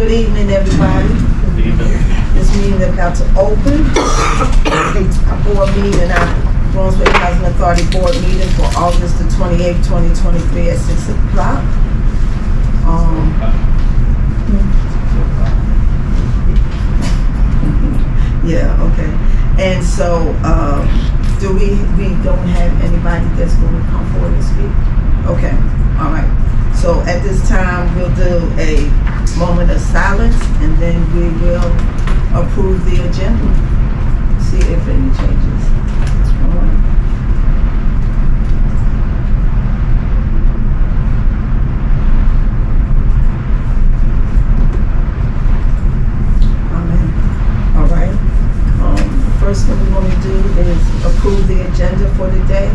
Good evening, everybody. This meeting is about to open. Our board meeting, our Brunswick Housing Authority Board meeting for August the 28th, 2023 at 6 o'clock. Yeah, okay. And so, do we don't have anybody that's going to come forward and speak? Okay, all right. So at this time, we'll do a moment of silence and then we will approve the agenda. See if any changes. All right. Amen. All right. First thing we want to do is approve the agenda for the day.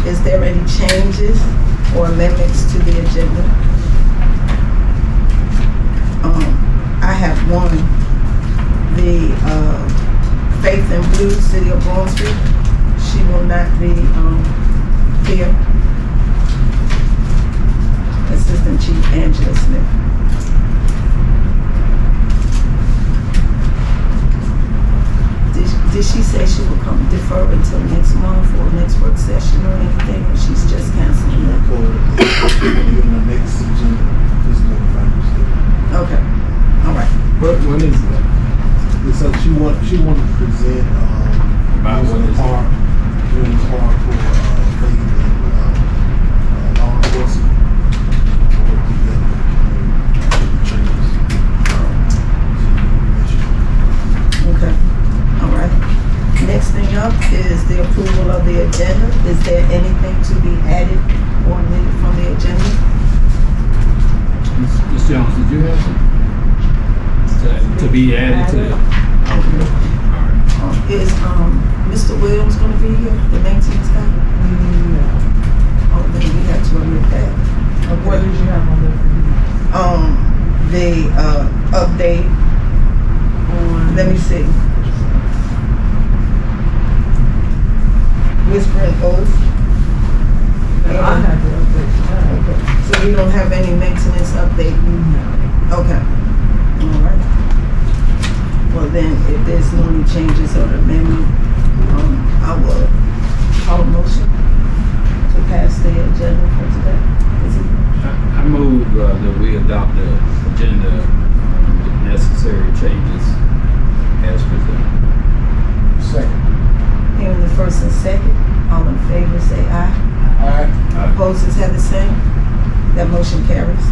Is there any changes or amendments to the agenda? I have one. The Faith and Blue, City of Brunswick, she will not be here. Assistant Chief Angela Smith. Did she say she will come defer until next month or next work session or anything, or she's just canceling that? In the next agenda, just notify us. Okay, all right. When is that? So she wanted to present doing the park for faith and law enforcement work together Okay, all right. Next thing up is the approval of the agenda. Is there anything to be added or omitted from the agenda? Ms. Jones, did you have some? To be added to the, okay, all right. Is Mr. Williams going to be here, the maintenance guy? No. Oh, then we have to omit that. What did you have on there? The update. Let me see. Whispering Oath. I had the update. Okay. So we don't have any maintenance update? No. Okay. All right. Well then, if there's no new changes or amendment, I will call a motion to pass the agenda for today. I move that we adopt the agenda with necessary changes as presented. Second. Hearing the first and second, all in favor say aye. Aye. Opposers have the same. That motion carries.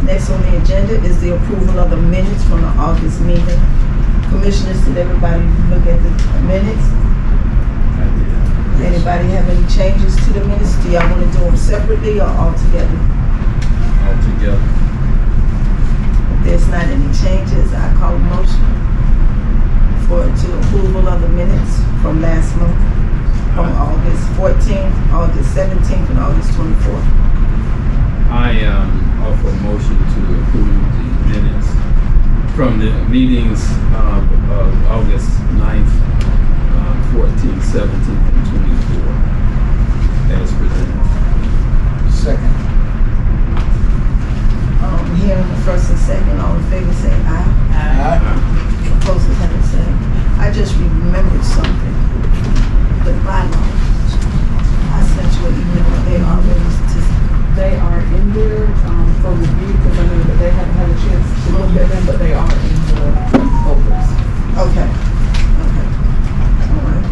Next on the agenda is the approval of the minutes from the August meeting. Commissioners, did everybody look at the minutes? I did. Anybody have any changes to the minutes? Do y'all want to do them separately or all together? All together. If there's not any changes, I call a motion to approval of the minutes from last month, from August 14th, August 17th, and August 24th. I offer a motion to approve the minutes from the meetings of August 9th, 14th, 17th, and 24th as presented. Second. Hearing the first and second, all in favor say aye. Aye. Opposers have the same. I just remembered something. The bylaws. I sent you an email. They already They are in there for review because I know that they haven't had a chance to look at them, but they are in the folders. Okay. Okay. All right.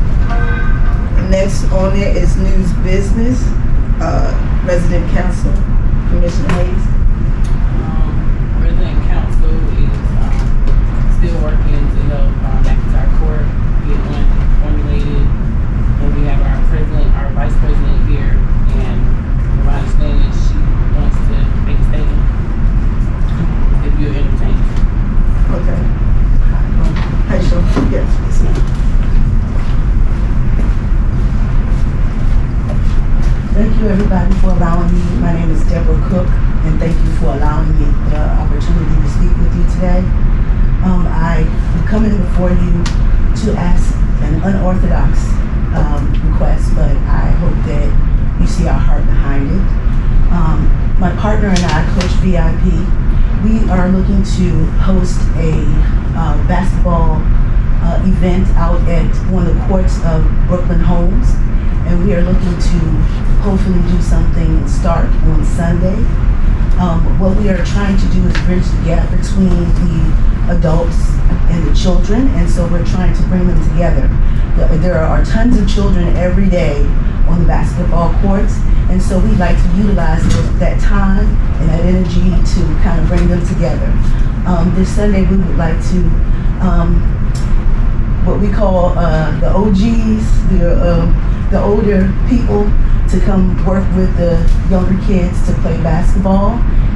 Next on there is news business. Resident Council, Commissioner Hayes. Resident Council is still working to help McIntyre Court get one formulated. And we have our president, our vice president here, and from my understanding, she wants to make a statement. If you're entertained. Okay. Hey, Sean. Yes. Thank you everybody for allowing me. My name is Deborah Cook and thank you for allowing me the opportunity to speak with you today. I am coming before you to ask an unorthodox request, but I hope that you see our heart behind it. My partner and I, Coach VIP, we are looking to host a basketball event out at one of the courts of Brooklyn Homes, and we are looking to hopefully do something and start on Sunday. What we are trying to do is bridge the gap between the adults and the children, and so we're trying to bring them together. There are tons of children every day on the basketball courts, and so we'd like to utilize that time and that energy to kind of bring them together. This Sunday we would like to what we call the OGs, the older people, to come work with the younger kids to play basketball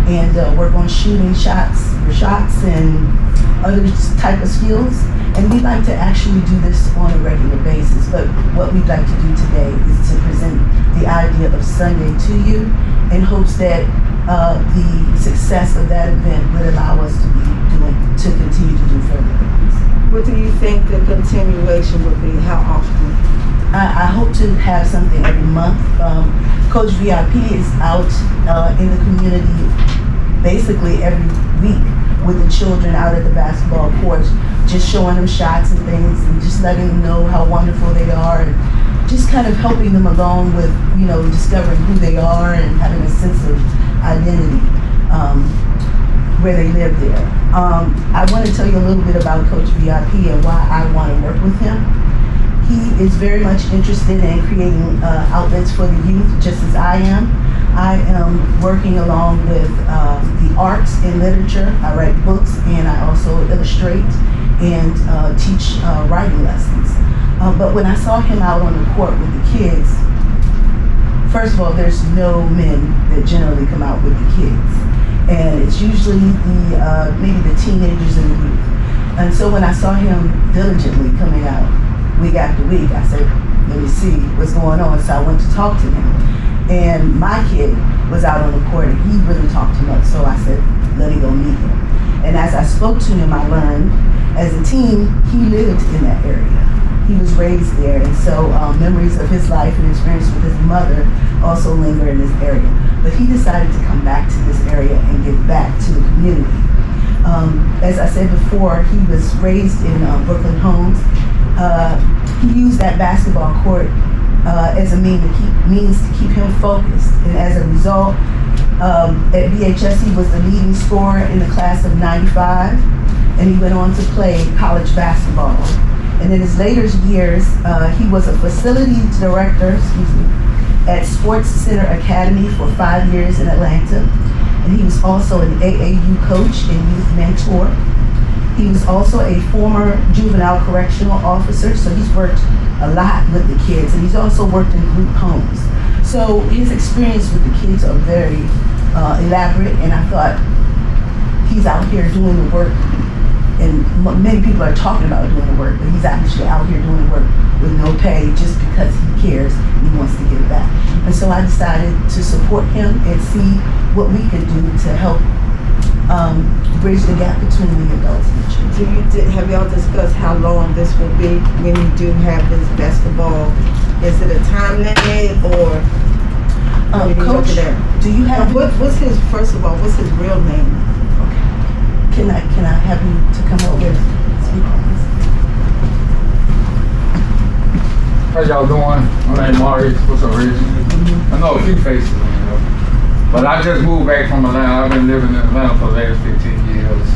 and work on shooting shots and other type of skills. And we'd like to actually do this on a regular basis. But what we'd like to do today is to present the idea of Sunday to you in hopes that the success of that event would allow us to continue to do further. What do you think the continuation would be? How often? I hope to have something every month. Coach VIP is out in the community basically every week with the children out at the basketball courts, just showing them shots and things and just letting them know how wonderful they are and just kind of helping them along with, discovering who they are and having a sense of identity where they live there. I want to tell you a little bit about Coach VIP and why I want to work with him. He is very much interested in creating outlets for the youth, just as I am. I am working along with the arts and literature. I write books and I also illustrate and teach writing lessons. But when I saw him out on the court with the kids, first of all, there's no men that generally come out with the kids. And it's usually maybe the teenagers and the youth. And so when I saw him diligently coming out week after week, I said, let me see what's going on. So I went to talk to him. And my kid was out on the court and he really talked too much. So I said, let me go meet him. And as I spoke to him, I learned as a teen, he lived in that area. He was raised there. And so memories of his life and experience with his mother also linger in this area. But he decided to come back to this area and give back to the community. As I said before, he was raised in Brooklyn Homes. He used that basketball court as a means to keep him focused. And as a result, at BHS, he was the leading scorer in the class of '95, and he went on to play college basketball. And in his later years, he was a facilities director, at Sports Center Academy for 5 years in Atlanta. And he was also an AAU coach and youth mentor. He was also a former juvenile correctional officer, so he's worked a lot with the kids, and he's also worked in group homes. So his experience with the kids are very elaborate, and I thought he's out here doing the work, and many people are talking about doing the work, but he's actually out here doing the work with no pay just because he cares and he wants to give back. And so I decided to support him and see what we could do to help bridge the gap between the adults and the children. Have y'all discussed how long this will be when you do have this basketball? Is it a time limit or? Coach, do you have? What's his? First of all, what's his real name? Okay. Can I have you to come over and speak on this? How y'all doing? My name Maurice. What's up, Rich? I know a few faces, but I just moved back from Atlanta. I've been living in Atlanta for the last 15 years.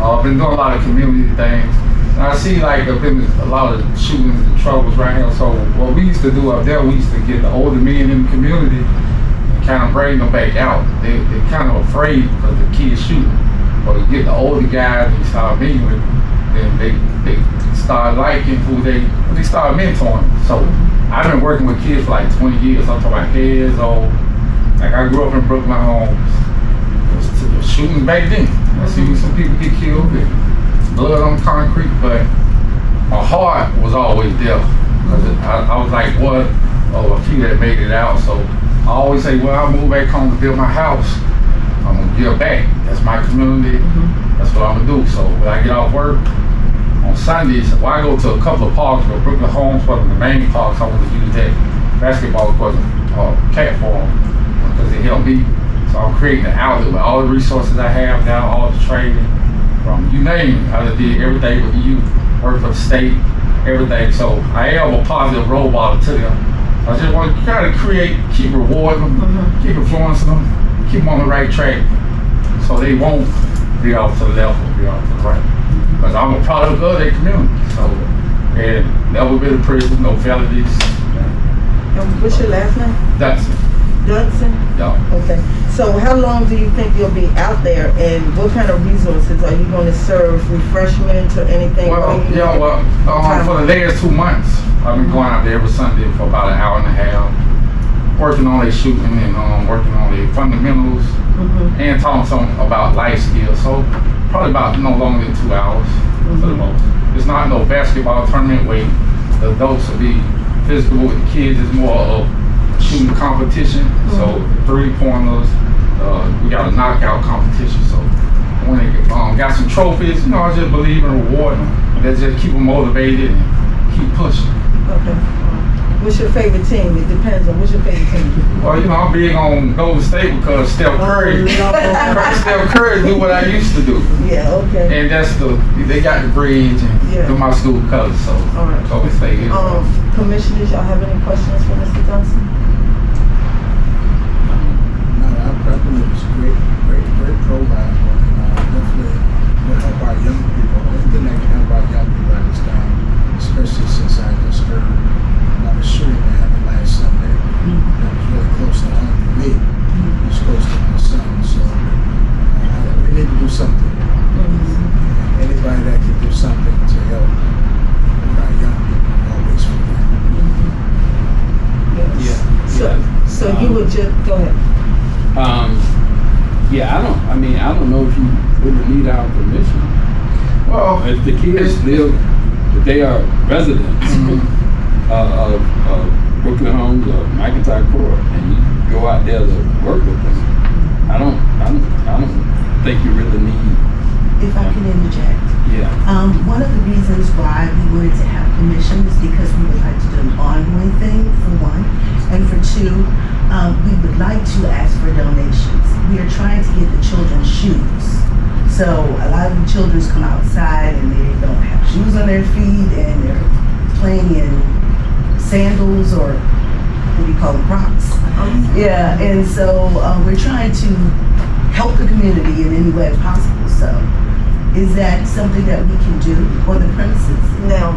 I've been doing a lot of community things. And I see like there's been a lot of shootings and troubles right here. So what we used to do up there, we used to get the older men in the community and kind of bring them back out. They're kind of afraid because the kids shooting. But we get the older guys and start meeting with them, then they start liking who they start mentoring. So I've been working with kids for like 20 years. I'm talking about years old. Like I grew up in Brooklyn Homes. It was shooting back then. I see some people get killed and blood on concrete, but my heart was always there. Because I was like one of a few that made it out. So I always say, well, I moved back home to build my house. I'm gonna give back. That's my community. That's what I'm gonna do. So when I get off work on Sundays, well, I go to a couple of parks, but Brooklyn Homes wasn't the main parks. I want to use that basketball court cat for them because it helped me to So I'm creating an outlet with all the resources I have now, all the training, from you name it. I did everything with you, work for the state, everything. So I am a positive role model to them. I just want to kind of keep rewarding them, keep influencing them, keep them on the right track, so they won't be off to the left or be off to the right. Because I'm a product of their community. So, and never been in prison, no felonies. And what's your last name? That's it. Dudson? Yeah. Okay. So how long do you think you'll be out there, and what kind of resources are you going to serve? Refreshment or anything? Well, for the last 2 months, I've been going out there every Sunday for about an hour and a half, working on their shooting and working on their fundamentals and talking some about life skills. So probably about no longer than 2 hours for the most. It's not no basketball tournament where the adults will be physical with the kids. It's more of shooting competition. So 3-pointers, we got a knockout competition. So when they got some trophies, I just believe in rewarding them. That just keep them motivated and keep pushing. Okay. What's your favorite team? It depends on what's your favorite team. Well, I'm big on Golden State because Steph Curry. Steph Curry do what I used to do. Yeah, okay. And that's they got the bridge and do my school colors. So All right. Golden State is. Commissioners, y'all have any questions for Mr. Johnson? No, I believe it's a great program. Definitely will help our young people. Anything that can help our young people at this time, especially since I just heard about a shooting that happened last Sunday. That was really close to home to me. It was close to my son. So we need to do something. Anybody that can do something to help our young people, always for them. So you would just go ahead. I don't know if you really need our permission. Well, If the kids if they are residents of Brooklyn Homes or McIntyre Court, and you go out there to work with them, I don't think you really need. If I can interject. Yeah. One of the reasons why we wanted to have permission is because we would like to do an ongoing thing, for one. And for two, we would like to ask for donations. We are trying to get the children shoes. So a lot of the children come outside and they don't have shoes on their feet and they're playing in sandals or what do you call them, Crocs. Yeah, and so we're trying to help the community in any way possible. So is that something that we can do on the premises? Now,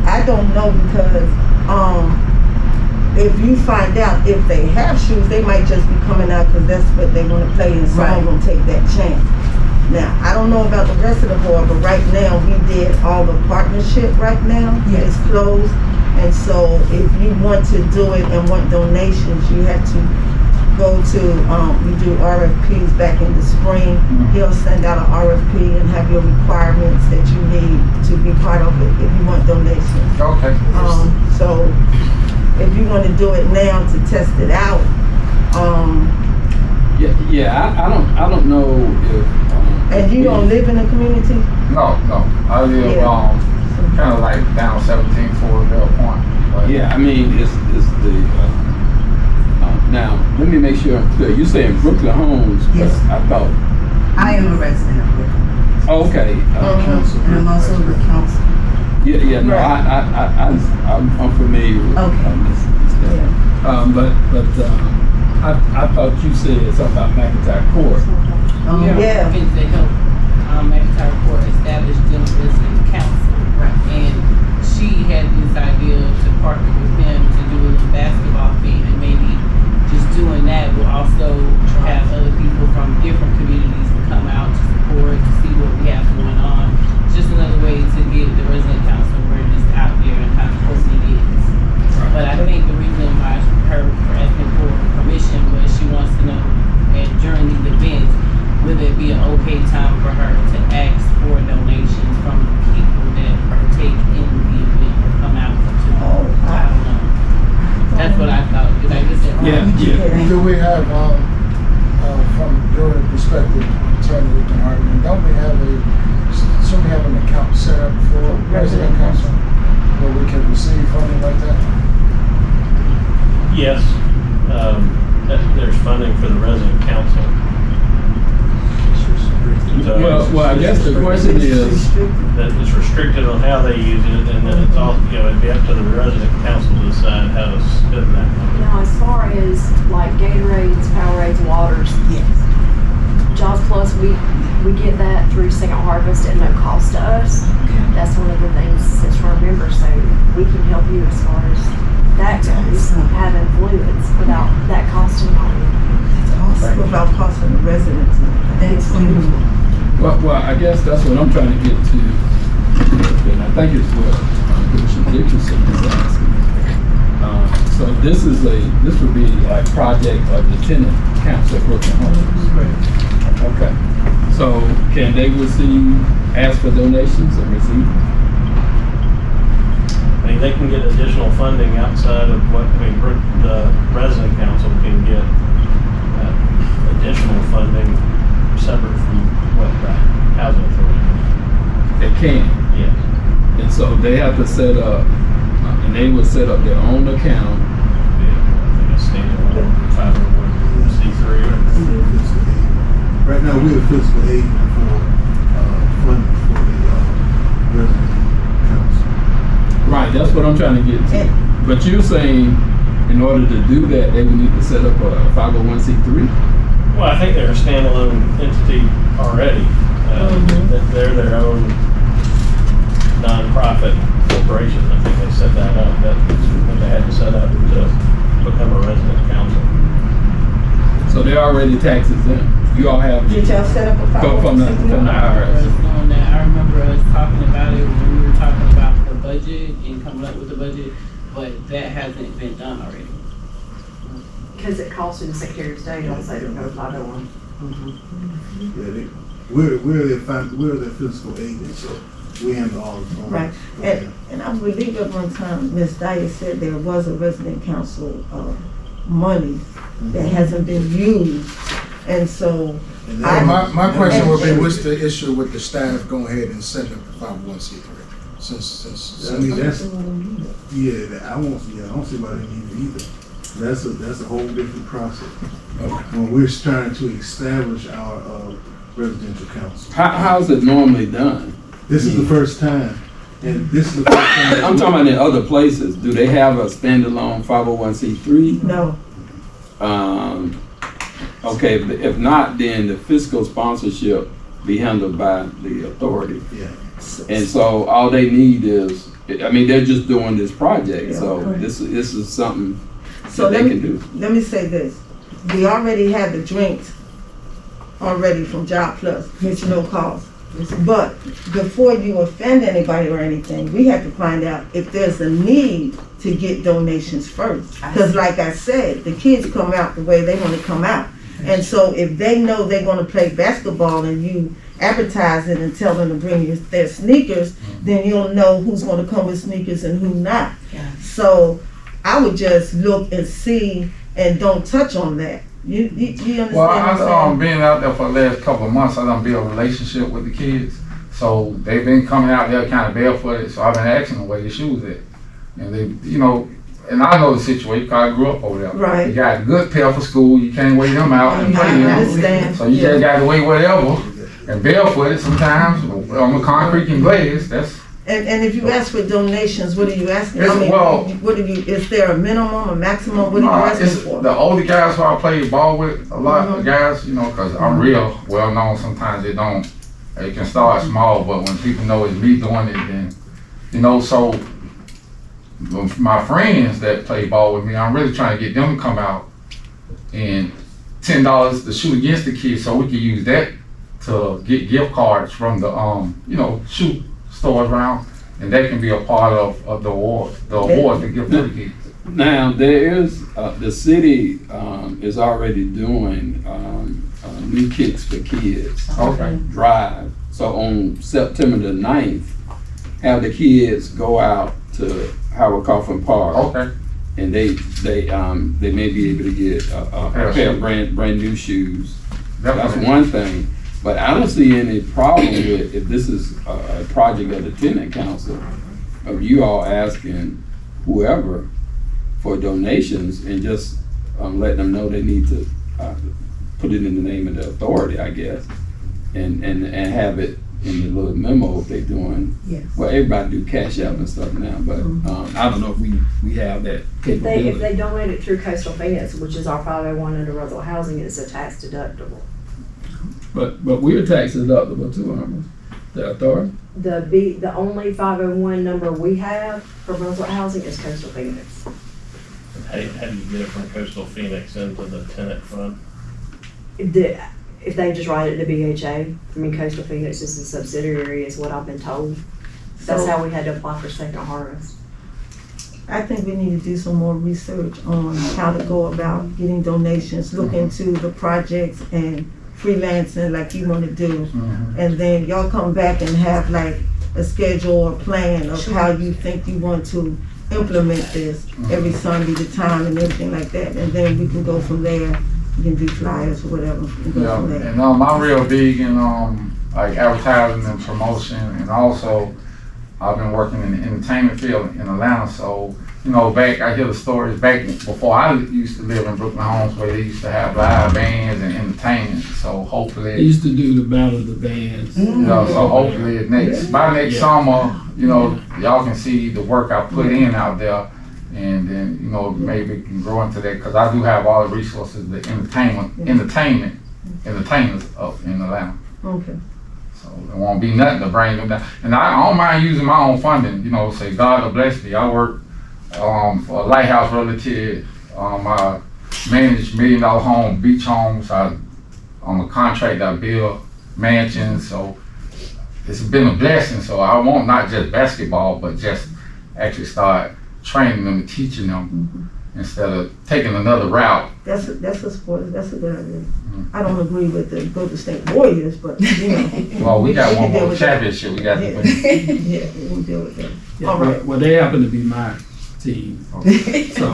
I don't know because if you find out if they have shoes, they might just be coming out because that's what they want to play, and some of them take that chance. Now, I don't know about the rest of the board, but right now we did all the partnership right now. Yes. It's closed. And so if you want to do it and want donations, you have to go to, we do RFPs back in the spring. He'll send out an RFP and have your requirements that you need to be part of it if you want donations. Okay. So if you want to do it now to test it out, I don't know if. and you don't live in the community? No. I live kind of like down 17th Fort Bell Point. But Yeah, I mean, it's the. Now, let me make sure I'm clear. You're saying Brooklyn Homes, but Yes. I thought. I am a resident of Brooklyn. Oh, okay. And I'm also the council. Yeah. No, Right. I'm familiar with Okay. this stuff. But I thought you said something about McIntyre Court. Yeah. And to help McIntyre Court establish them as a council. Right. And she had this idea to partner with them to do a basketball thing, and maybe just doing that will also have other people from different communities to come out to support, to see what we have going on. Just another way to get the resident council awareness out there and how important it is. But I think the reason why her for asking for permission was she wants to know that during these events, will it be an okay time for her to ask for donations from the people that partake in the event or come out to I don't know. That's what I thought. Did I get that wrong? Yeah. Do we have, from your perspective, Attorney Hartman, don't we have should we have an account set up for resident council where we can receive funding like that? Yes. that there's funding for the resident council. So Well, I guess the question is, that it's restricted on how they use it, and then it's all, it'd be up to the resident council to decide how to spend that money. Now, as far as like Gatorades, Powerades, waters, Yes. Jaws Plus, we get that through Second Harvest at no cost to us. That's one of the things since we're members, so we can help you as far as that goes, having fluids without that costing money. That's awesome. Without costing the residents. That's wonderful. well, I guess that's what I'm trying to get to. And I think it's what Commissioner Dickinson is asking. So this would be like project of the tenant council of Brooklyn Homes. Okay. So can they ask for donations and receive? I mean, they can get additional funding outside of the resident council can get additional funding separate from what the housing authority. They can. Yes. And so they have to set up, and they will set up their own account. I think it's standalone 501c3. Right now, we're fiscal aid for funding for the resident council. Right, that's what I'm trying to get to. But you're saying in order to do that, they would need to set up a 501c3? Well, I think they're a standalone entity already. That they're their own nonprofit corporation. I think they set that up. That's what they had to set up to become a resident council. So they're already taxes in. You all have. Did y'all set up a From the I IRS. remember us doing that. I remember us talking about it when we were talking about the budget and coming up with the budget, but that hasn't been done already. Because it costs you the Secretary of State, don't say to go 501. Yeah, we're their fiscal agent, so we handle all the. Right, and I believe at one time, Ms. Dyer said there was a resident council, money that hasn't been used, and so. And then my question would be, what's the issue with the staff going ahead and setting up the 501c3? Since I mean that's I don't see why they need it either. That's a whole different process. When we're trying to establish our residential council. How's it normally done? This is the first time, and this is the first time. I'm talking about in other places. Do they have a standalone 501c3? No, Okay, if not, then the fiscal sponsorship be handled by the authority. Yeah. And so all they need is, I mean, they're just doing this project, Yeah, so okay. this is something so that they can do. let me say this, we already have the drinks already from Job Plus, it's no cost. But before you offend anybody or anything, we have to find out if there's a need to get donations first. Because like I said, the kids come out the way they want to come out. And so if they know they're going to play basketball and you advertise it and tell them to bring their sneakers, then you'll know who's going to come with sneakers and who not. Yeah. So I would just look and see and don't touch on that. You understand Well, what I'm saying? being out there for the last couple of months, I done built a relationship with the kids. So they've been coming out there kind of barefooted, so I've been asking them where their shoes at. And they, and I know the situation because I grew up over there. Right. You got a good pair for school, you can't weigh them out and play I them. understand. So you just got to weigh whatever. And barefooted sometimes on the concrete and glass, that's. And if you ask for donations, what are you asking? It's- I mean, well- is there a minimum, a maximum? What are you asking It's for? the older guys who I play ball with, a lot of guys, because I'm real well known. Sometimes it can start small, but when people know it's me doing it, then, so my friends that play ball with me, I'm really trying to get them to come out and $10 to shoot against the kids so we can use that to get gift cards from the, shoe stores around, and that can be a part of the award to give to the kids. Now, there is, the city is already doing New Kicks for Kids Okay. drive. So on September the 9th, have the kids go out to Howard Coffin Park. Okay. And they may be able to get a pair of brand new shoes. That's Definitely. one thing. But I don't see any problem with, if this is a project of the tenant council, of you all asking whoever for donations and just letting them know they need to put it in the name of the authority, I guess, and have it in the little memo if they're doing. Yes. Well, everybody do Cash App and stuff now, but I don't know if we have that capability. If they donate it through Coastal Phoenix, which is our 501 under Roosevelt Housing, it's a tax deductible. But we're tax deductible too, aren't we? The authority. The only 501 number we have for Roosevelt Housing is Coastal Phoenix. How do you get it from Coastal Phoenix into the tenant fund? If they just write it to BHA, I mean, Coastal Phoenix is a subsidiary, is what I've been told. That's how we had to apply for Second Harvest. I think we need to do some more research on how to go about getting donations, look into the projects and freelancing like you want to do. And then y'all come back and have like a schedule or plan of how you think you want to implement this every Sunday, the time and everything like that. And then we can go from there. We can do flyers or whatever and go from there. And I'm real big in like advertising and promotion, and also I've been working in the entertainment field in Atlanta. So you know, I hear the stories back before I used to live in Brooklyn Homes, where they used to have live bands and entertainment. So hopefully, They used to do the battle of the bands. you know, so hopefully by next summer, you know, y'all can see the work I put in out there. And then, you know, maybe we can grow into that, because I do have all the resources, the entertainers up in Atlanta. Okay. So there won't be nothing to bring them down. And I don't mind using my own funding, you know, say God will bless me. I work for a Lighthouse Relative. I manage $1 million home, beach homes. I'm a contractor, I build mansions. So it's been a blessing. So I want not just basketball, but just actually start training them and teaching them instead of taking another route. That's a sport. That's a good idea. I don't agree with the Golden State Warriors, but you know. Well, we got one deal more with championship we got to win. Yeah, we can deal with that. Yeah, All right. Well, they happen to be my team. So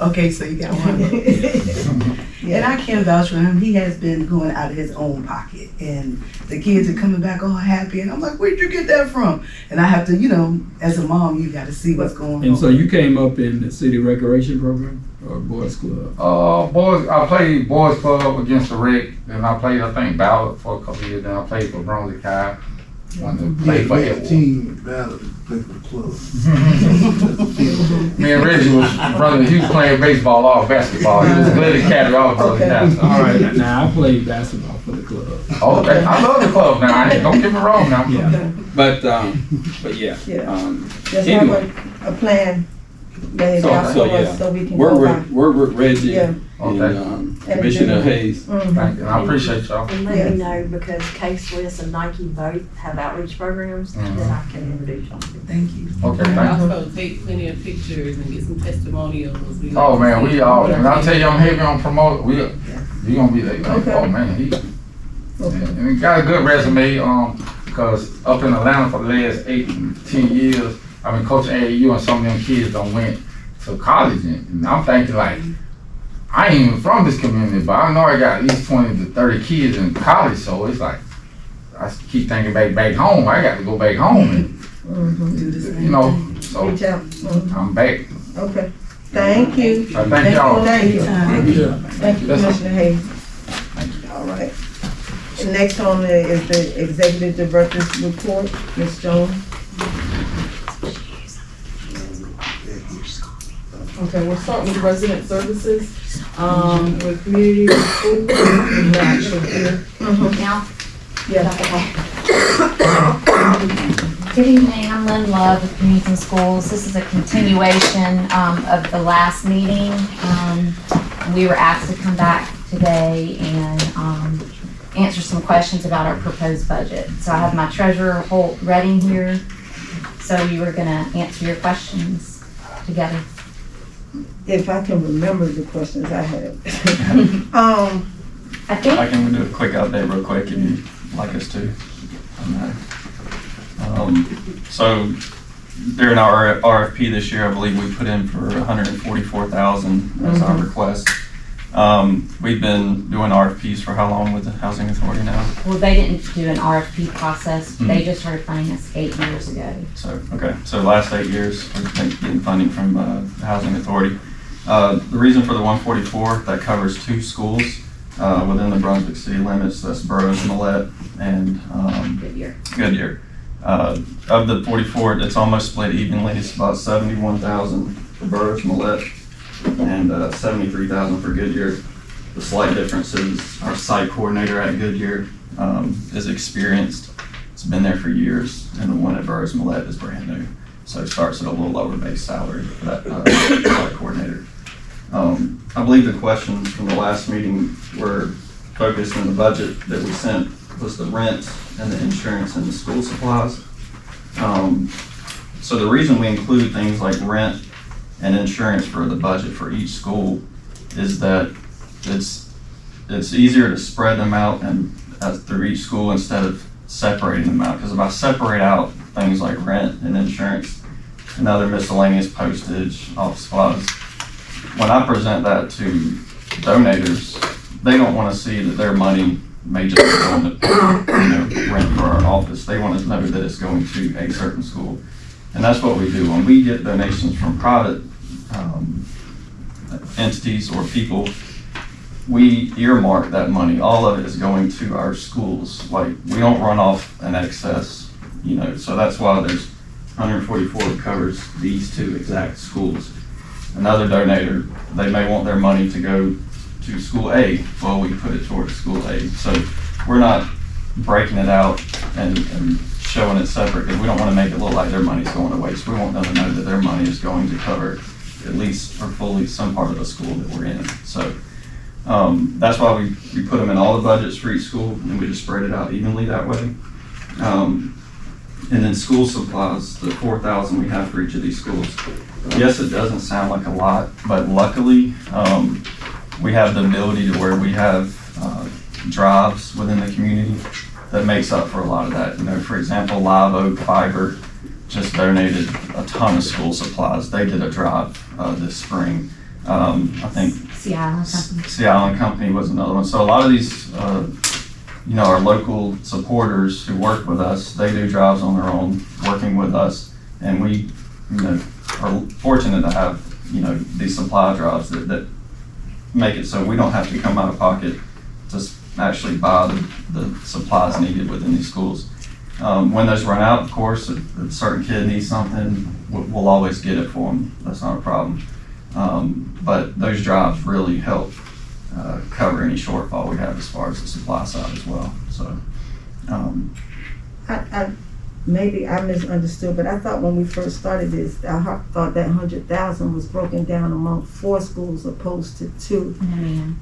Okay, so you got one. And I can vouch for him. He has been going out of his own pocket, and the kids are coming back all happy. And I'm like, where'd you get that from? And I have to, you know, as a mom, you got to see what's going on. and so you came up in the city recreation program or boys club? Boys, I played boys club against the rec, and I played, I think, Ballard for a couple of years. Then I played for Brunswick High. Wanted to play for the Edward. team battle, play for the club. Me and Reggie was running. He was playing baseball or basketball. He was glad to carry all of us. All right, now I played basketball for the club. Okay, I love the club now. Don't get me wrong now. Yeah, but yeah. Yeah. Just Anyway. have a plan laid So- out so, for yeah. us so we can Work go by. with Reggie Yeah. and Commissioner Hayes. Mhm. Thank you. And I appreciate y'all. And let Yes. me know, because K-Swiss and Nike both have outreach programs, then I can introduce y'all. Thank you. Okay, And thank you. also take plenty of pictures and get some testimonials. We like Oh to man, see we it. all. And I tell you, I'm heavy on promote. You gonna be like, Okay. oh man, he. Okay. And he got a good resume. Because up in Atlanta for the last 8 and 10 years, I've been coaching AAU, and some of them kids don't went to college, and I'm thinking like, I ain't even from this community, but I know I got at least 20 to 30 kids in college, so it's like, I keep thinking back home. I got to go back home, and Do the same you know, thing. so Reach out. Mhm. I'm back. Okay. Thank you. Thank y'all. Thank you. Anytime. Thank you, Yes, sir. Commissioner Hayes. All right. And next on is the Executive Director's Report, Ms. Jones. Okay, we'll start with resident services, with community and school. We're actually here. Now, Yeah. good evening, I'm Lynn Love with Community and Schools. This is a continuation of the last meeting. We were asked to come back today and answer some questions about our proposed budget. So I have my treasurer Holt Redding here, so we were gonna answer your questions together. If I can remember the questions I had. I think I can do a quick update real quick if you'd like us to on that. So during our RFP this year, I believe we put in for $144,000 as our request. We've been doing RFPs for how long with the Housing Authority now? well, they didn't do an RFP process. They just started funding us 8 years ago. So, okay, so the last 8 years, we've been getting funding from the Housing Authority. The reason for the 144, that covers 2 schools within the Brunswick city limits. That's Burroughs, Millette, and Goodyear. Of the 44, it's almost split evenly. It's about 71,000 for Burroughs, Millette, and 73,000 for Goodyear. The slight difference is our site coordinator at Goodyear is experienced. It's been there for years, and the one at Burroughs, Millette is brand new. So it starts at a little lower base salary for that site coordinator. I believe the questions from the last meeting were focused on the budget that we sent was the rent and the insurance and the school supplies. So the reason we include things like rent and insurance for the budget for each school is that it's easier to spread them out and through each school instead of separating them out. Because if I separate out things like rent and insurance and other miscellaneous postage, office supplies, when I present that to donators, they don't want to see that their money may just go into rent for our office. They want to know that it's going to a certain school. And that's what we do. When we get donations from private entities or people, we earmark that money. All of it is going to our schools. Like, we don't run off an excess, so that's why there's 144 covers these 2 exact schools. Another donor, they may want their money to go to school A. Well, we put it towards school A. So we're not breaking it out and showing it separate because we don't want to make it look like their money's going to waste. We want them to know that their money is going to cover at least or fully some part of the school that we're in. So that's why we put them in all the budgets for each school, and we just spread it out evenly that way. And then school supplies, the 4,000 we have for each of these schools. Yes, it doesn't sound like a lot, but luckily we have the ability to where we have drives within the community that makes up for a lot of that. For example, Live Oak Fiber just donated a ton of school supplies. They did a drive this spring. I think Sea Island Company. Sea Island Company was another one. So a lot of these, our local supporters who work with us, they do drives on their own, working with us, and we, are fortunate to have, these supply drives that make it so we don't have to come out of pocket to actually buy the supplies needed within these schools. When those run out, of course, if a certain kid needs something, we'll always get it for them. That's not a problem. But those drives really help cover any shortfall we have as far as the supply side as well. So, Maybe I misunderstood, but I thought when we first started this, I thought that 100,000 was broken down among 4 schools opposed to 2.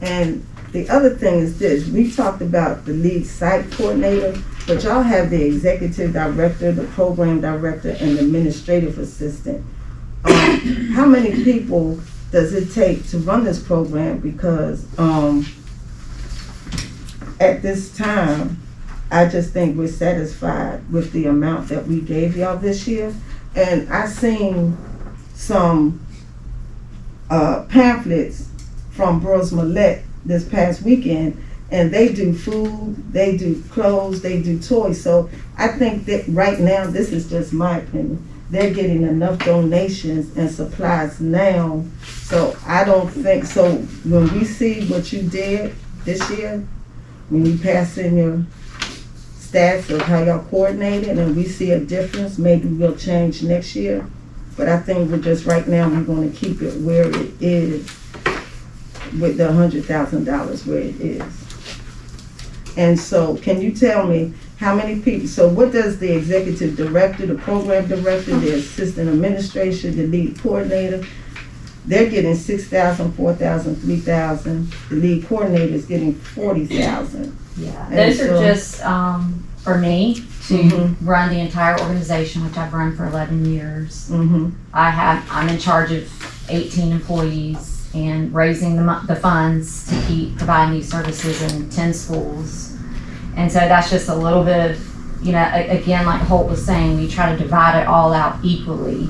And the other thing is this: we talked about the lead site coordinator, but y'all have the executive director, the program director, and the administrative assistant. How many people does it take to run this program? Because at this time, I just think we're satisfied with the amount that we gave y'all this year. And I seen some pamphlets from Burroughs Millette this past weekend, and they do food, they do clothes, they do toys. So I think that right now, this is just my opinion, they're getting enough donations and supplies now. So I don't think, so when we see what you did this year, when you pass in your stats of how y'all coordinated and we see a difference, maybe we'll change next year. But I think we're just, right now, we're gonna keep it where it is with the $100,000 where it is. And so can you tell me how many people, so what does the executive director, the program director, the assistant administration, the lead coordinator, they're getting 6,000, 4,000, 3,000. The lead coordinator is getting 40,000. Yeah, And those are so- just for me to run the entire organization, which I've run for 11 years. I'm in charge of 18 employees and raising the funds to keep providing these services in 10 schools. And so that's just a little bit of, again, like Holt was saying, we try to divide it all out equally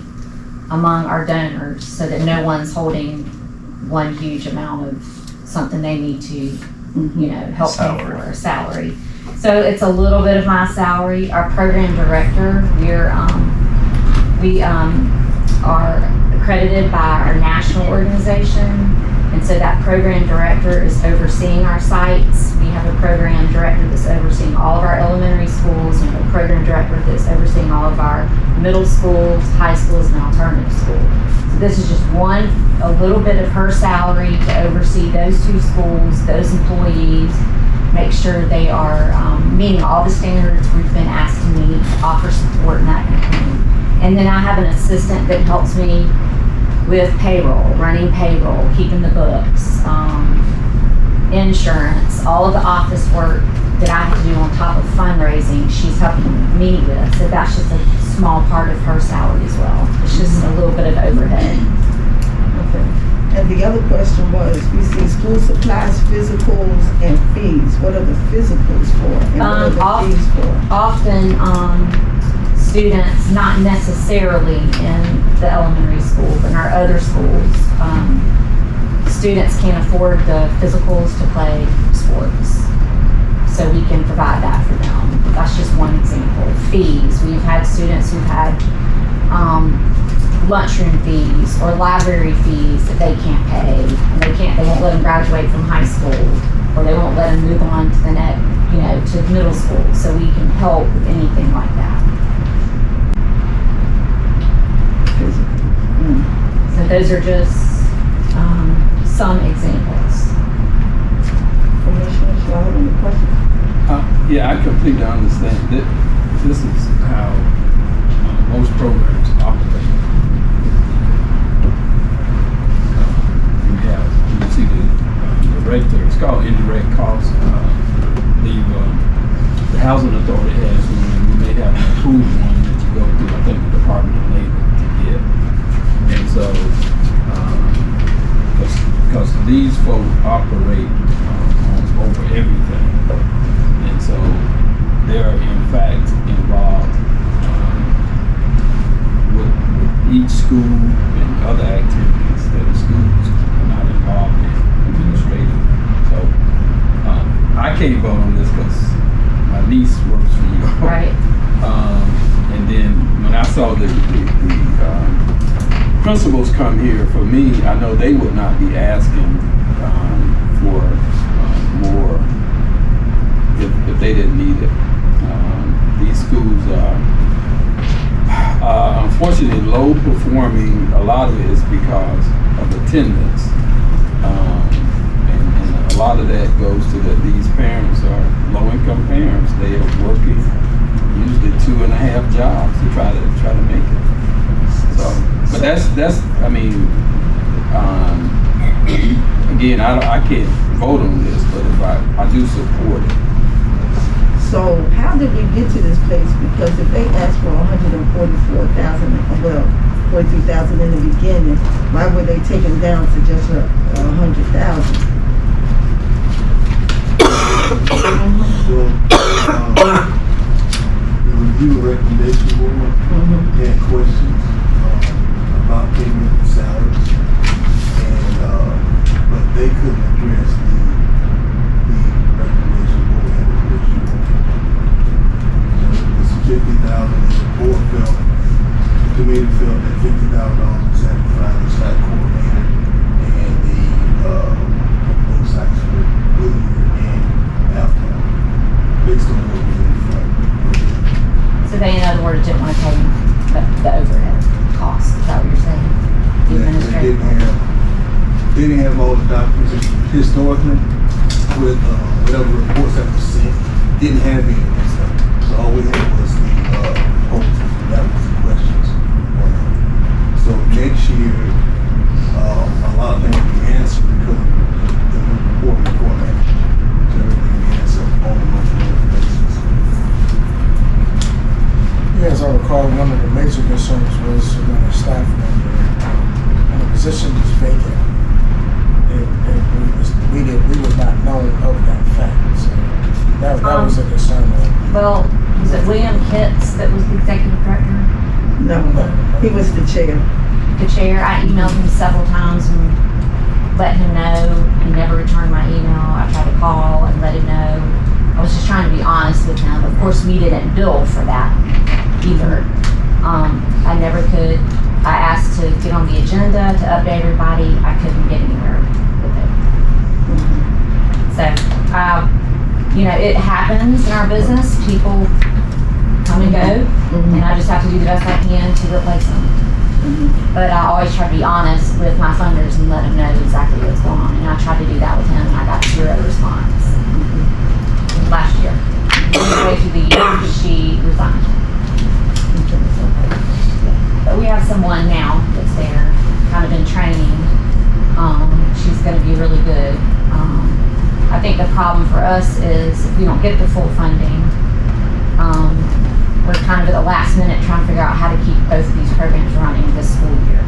among our donors so that no one's holding one huge amount of something they need to, help pay for, a salary. So it's a little bit of my salary. Our program director, we are accredited by our national organization. And so that program director is overseeing our sites. We have a program director that's overseeing all of our elementary schools, and a program director that's overseeing all of our middle schools, high schools, and alternative schools. So this is just a little bit of her salary to oversee those 2 schools, those employees, make sure they are meeting all the standards we've been asked to meet, offer support and that kind of thing. And then I have an assistant that helps me with payroll, running payroll, keeping the books, insurance, all of the office work that I have to do on top of fundraising, she's helping me with. So that's just a small part of her salary as well. It's just a little bit of overhead. Okay. And the other question was, we see school supplies, physicals, and fees. What are the physicals for? And what are the fees for? Often, students, not necessarily in the elementary school, but in our other schools, students can't afford the physicals to play sports. So we can provide that for them. That's just one example. Fees, we've had students who've had lunchroom fees or library fees that they can't pay. And they won't let them graduate from high school, or they won't let them move on to the next, to middle school. So we can help with anything like that. So those are just some examples. Commissioners, y'all have any questions? Yeah, I completely understand. This is how most programs operate. You see it's called indirect costs. The housing authority has one, and we may have an approved one that you go through, I think, the Department of Labor to get. And so, because these folks operate over everything. And so they're in fact involved with each school and other activities that the schools are not involved in administratively. So I can't vote on this because my niece works for you. Right. And then when I saw the principals come here, for me, I know they would not be asking for more if they didn't need it. These schools are unfortunately low performing. A lot of it is because of attendance, and a lot of that goes to that these parents are low income parents. They are working usually 2.5 jobs to try to make it. So, but that's I mean, again, I can't vote on this, but if I do support it. So how did we get to this place? Because if they asked for 144,000, well, 42,000 in the beginning, why were they taken down to just 100,000? The review recommendation board had questions about payment of salaries, and but they couldn't address the recommendation board had addressed. It's 50,000. The board felt, the committee felt that $50,000 was sacrificed the site coordinator and the both sites for Whittier and Alpine, based on what we in front. So they, in other words, didn't want to pay the overhead costs. Is that what you're saying? The administrative. They didn't have all the documents historically with whatever reports that were sent. Didn't have any of that stuff. So all we had was the proposals. That was the questions. So next year, a lot of things will be answered because of the reporting format. So everything will be answered on a monthly basis. Yeah, as I recall, one of the major concerns was when a staff member and the position was vacant. We was not known of that fact. So that was a concern. Well, was it William Kitts that was the executive director? No, he was the chair. The chair. I emailed him several times and let him know. He never returned my email. I tried to call and let him know. I was just trying to be honest with him. Of course, we didn't bill for that either. I never could I asked to get on the agenda to update everybody. I couldn't get anywhere with it. So, it happens in our business. People come and go, and I just have to do the best I can to replace them. But I always try to be honest with my funders and let them know exactly what's going on. And I tried to do that with him, and I got 0 response last year. Midway through the year, she resigned. But we have someone now that's there, kind of in training. She's going to be really good. I think the problem for us is if we don't get the full funding, we're kind of at the last minute trying to figure out how to keep both of these programs running this school year.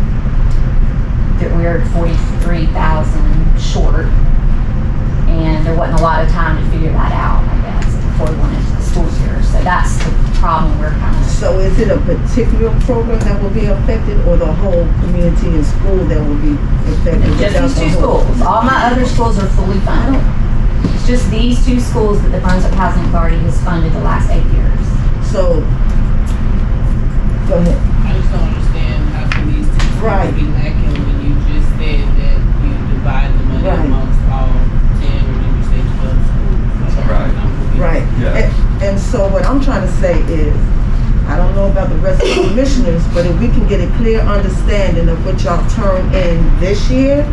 That we're 43,000 short, and there wasn't a lot of time to figure that out, I guess, before we went into the school year. So that's the problem we're kind of. So is it a particular program that will be affected, or the whole community and school that will be affected? Just these 2 schools. All my other schools are fully funded. It's just these 2 schools that the Brunswick Housing Authority has funded the last 8 years. So, go ahead. I just don't understand how can these two schools Right. be lacking when you just said that you divide the money Right. amongst all 10, or did you say 12 schools? Like, Right. I'm confused. Right. Yeah. And so what I'm trying to say is, I don't know about the rest of the commissioners, but if we can get a clear understanding of what y'all turn in this year,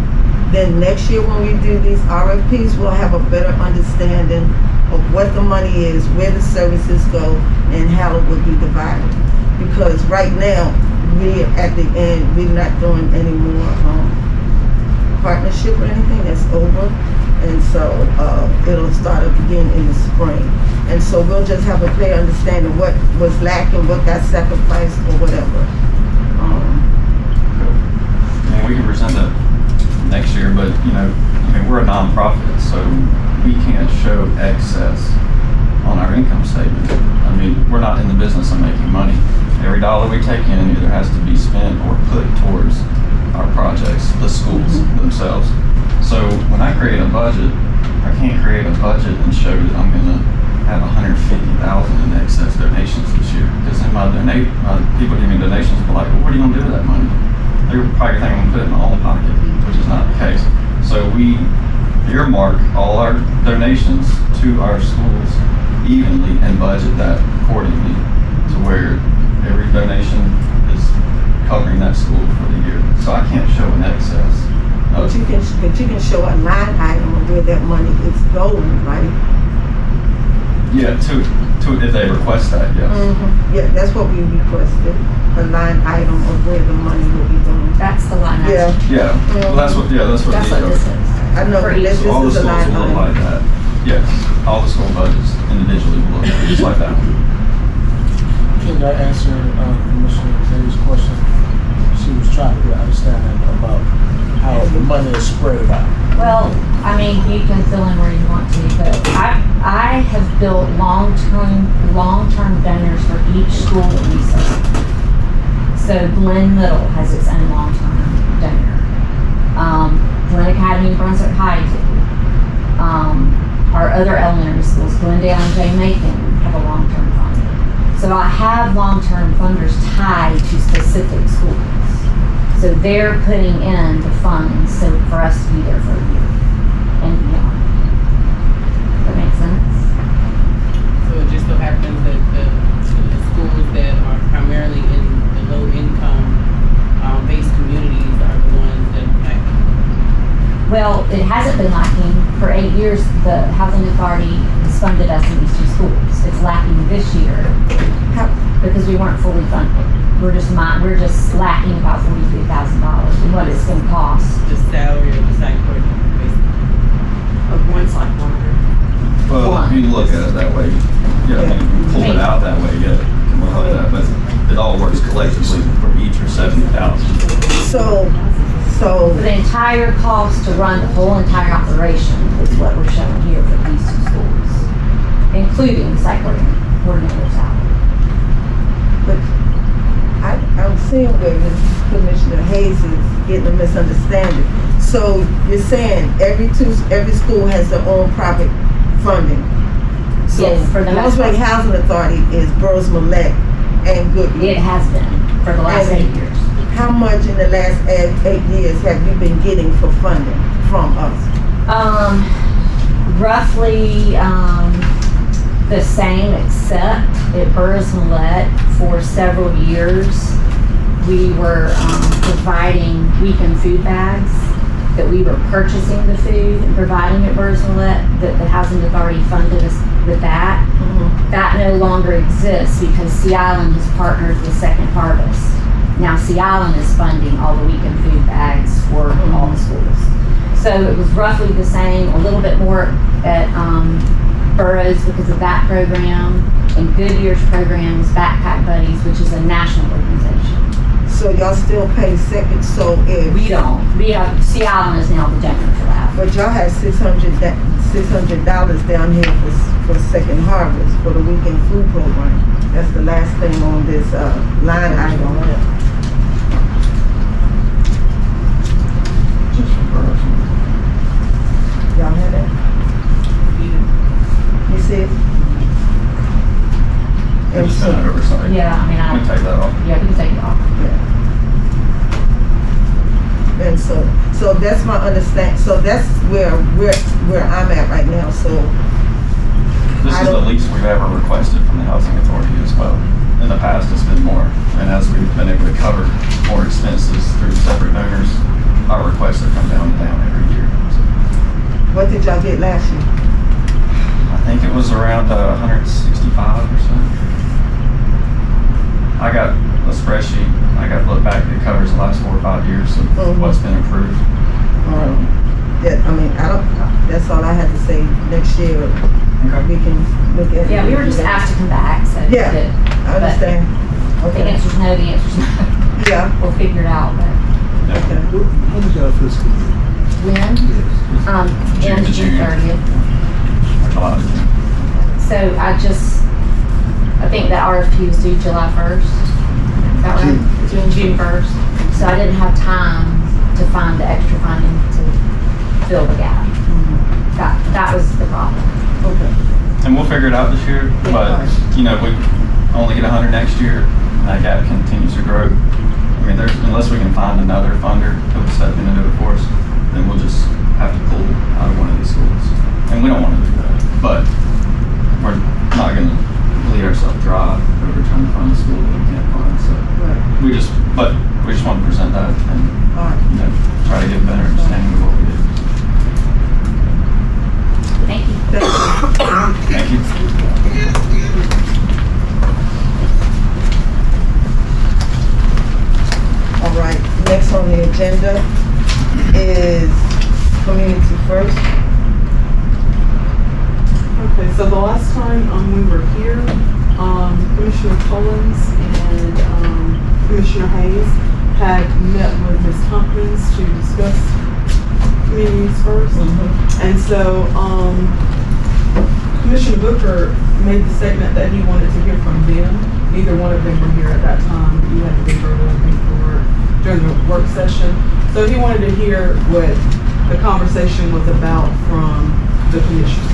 then next year when we do these RFPs, we'll have a better understanding of what the money is, where the services go, and how it would be divided. Because right now, we're at the end, we're not doing any more partnership or anything. That's over. And so it'll start up again in the spring. And so we'll just have a clear understanding what was lacking, what got sacrificed, or whatever. And we can present that next year, but we're a nonprofit, so we can't show excess on our income statement. We're not in the business of making money. Every dollar we take in either has to be spent or put towards our projects, the schools themselves. So when I create a budget, I can't create a budget and show that I'm going to have 150,000 in excess donations this year. Because then my people give me donations, but like, well, what are you going to do with that money? They're probably thinking I'm going to put it in my own pocket, which is not the case. So we earmark all our donations to our schools evenly and budget that accordingly to where every donation is covering that school for the year. So I can't show an excess. But you can show a line item of where that money is going, right? Yeah, to if they request that, yes. Yeah, that's what we requested, a line item of where the money will be going. That's the line item. Yeah, Well, that's what That's what this is. I know, For but each- this So all the is a schools line will look item. like that. Yes, all the school budgets individually will look just like that. Can I answer Commissioner Davis' question? She was trying to get an understanding about how the money is spread out. Well, you can fill in where you want to, but I have built long-term donors for each school that we serve. So Glen Middle has its own long-term donor. Glen Academy and Brunswick High do. Our other elementary schools, Glendale and J. Macon, have a long-term fund. So I have long-term funders tied to specific schools. So they're putting in the funds so for us to be there for a year and beyond. That makes sense? So it just so happens that the schools that are primarily in the low income based communities are the ones that lack. Well, it hasn't been lacking. For 8 years, the Housing Authority has funded us in these 2 schools. It's lacking this year because we weren't fully funded. We're just lacking about $43,000 and what it's going to cost. The salary of the site coordinator, basically. Of one side monitor. Well, if you look at it that way, you pull it out that way, it can look like that, but it all works collectively for each for 70,000. So The entire cost to run the whole entire operation is what we're showing here for these 2 schools, including the site coordinator salary. but I'm seeing where Commissioner Hayes is getting a misunderstanding. So you're saying every school has their own private funding. So Yes, for the most Brunswick part. Housing Authority is Burroughs Millette and Goodyear. It has been for the last 8 years. how much in the last 8 years have you been getting for funding from us? Roughly, the same, except at Burris Millette for several years, we were providing weekend food bags, that we were purchasing the food and providing at Burris Millette, that the Housing Authority funded us with that. That no longer exists because Sea Island has partnered with Second Harvest. Now Sea Island is funding all the weekend food bags for all the schools. So it was roughly the same, a little bit more at Burroughs because of that program, and Goodyear's program is Backpack Buddies, which is a national organization. So y'all still pay second, so if... We don't. We have, Sea Island is now the donor for that. But y'all have $600 down here for Second Harvest for the weekend food program. That's the last thing on this line item. Just for Burroughs. Y'all have that? You see it? And Just so, an oversight. Yeah, I mean, I'm gonna take that off. yeah, we can take it off. and so that's my understanding. So that's where I'm at right now. So This I is the don't- least we've ever requested from the Housing Authority as well. In the past, it's been more. And as we've been able to cover more expenses through separate donors, our requests have come down and down every year. So what did y'all get last year? I think it was around 165 or so. I got a spreadsheet. I got to look back. It covers the last 4 or 5 years of what's been approved. Yeah, I mean, that's all I had to say. Next year we can look at it. Yeah, we were just asked to come back, so. Yeah, good. I understand. The Okay. answer's no, the answer's no. Yeah. We'll figure it out, but Okay. How was y'all fiscal year? when? Yes. June In to June June. 30th. Or July to June. So I think that RFP was due July 1st. Is that right? June 1st. So I didn't have time to find the extra funding to fill the gap. That was the problem. Okay. And we'll figure it out this year, but, you know, if we only get 100 next year, and that gap continues to grow, I mean, unless we can find another funder who will step in and do it for us, then we'll just have to pull out of one of these schools. And we don't want to do that, but we're not going to bleed ourselves dry over trying to find a school that we can't find, so. Right. We just want to present that and, All right. you know, try to get a better understanding of what we do. Thank you. Thank you. All right. Next on the agenda is Community First. Okay, so the last time we were here, Commissioner Collins and Commissioner Hayes had met with Ms. Tompkins to discuss Communities First. And so Commissioner Booker made the statement that he wanted to hear from them. Neither one of them were here at that time. You had to be verbal, I think, during the work session. So he wanted to hear what the conversation was about from the commissioners.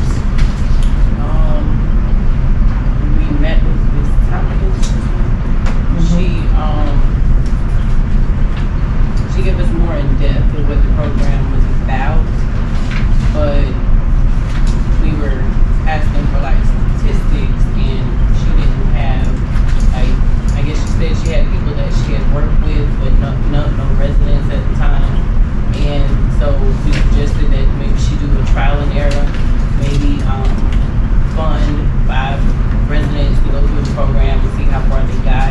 We met with Ms. Tompkins. She gave us more in depth of what the program was about, but we were asking for like statistics, and she didn't have, like, I guess she said she had people that she had worked with, but no residents at the time. And so we suggested that maybe she do a trial and error, maybe fund 5 residents to go through the program and see how far they got,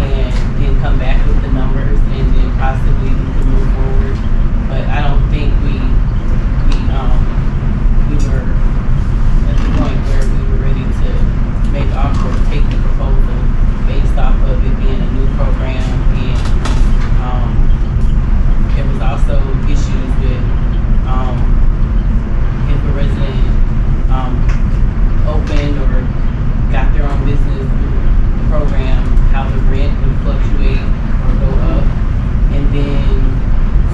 and then come back with the numbers, and then possibly we can move forward. But I don't think we were at the point where we were ready to make an offer or take the proposal based off of it being a new program. And there was also issues with if a resident opened or got their own business through the program, how the rent would fluctuate or go up. And then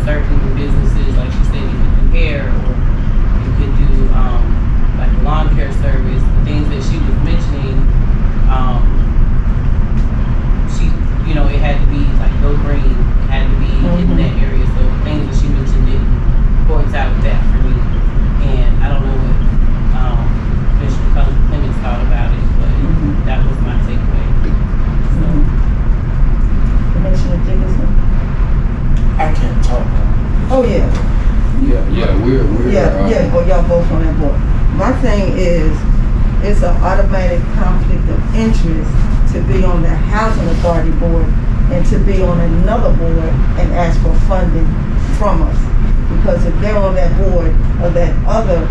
certain businesses, like she said, you could do hair, or you could do like a lawn care service. The things that she was mentioning, she, it had to be like go green. interest to be on the housing authority board and to be on another board and ask for funding from us. Because if they're on that board or that other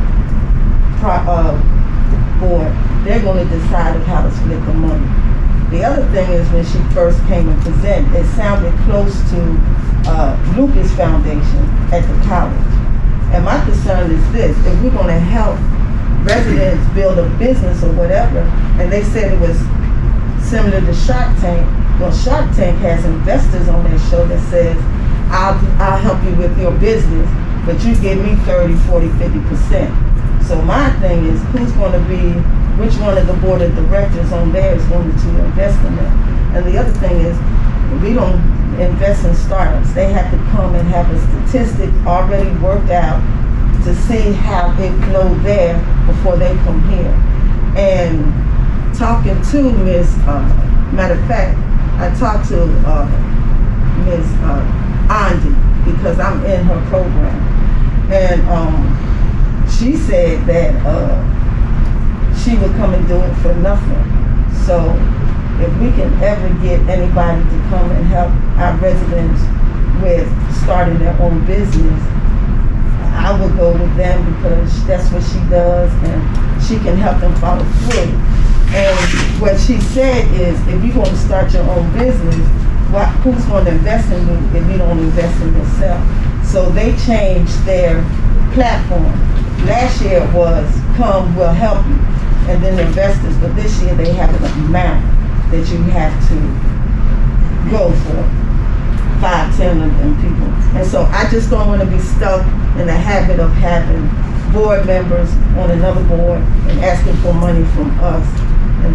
board, they're gonna decide how to split the money. The other thing is when she first came and presented, it sounded close to Lucas Foundation at the college. And my concern is this: if we're gonna help residents build a business or whatever, and they said it was similar to Shark Tank. Well, Shark Tank has investors on their show that says, I'll help you with your business, but you give me 30, 40, 50%. So my thing is, who's gonna be, which one of the board of directors on there is going to invest in it? And the other thing is, we don't invest in startups. They have to come and have a statistic already worked out to see how it flowed there before they come here. And talking to Ms. Matter of fact, I talked to Ms. Andy because I'm in her program. And she said that she would come and do it for nothing. So if we can ever get anybody to come and help our residents with starting their own business, I would go with them because that's what she does and she can help them follow through. And what she said is, if you're going to start your own business, who's going to invest in you if you don't invest in yourself? So they changed their platform. Last year it was, come, we'll help you, and then investors. But this year they have an amount that you have to go for, 5, 10 of them people. And so I just don't want to be stuck in the habit of having board members on another board and asking for money from us. And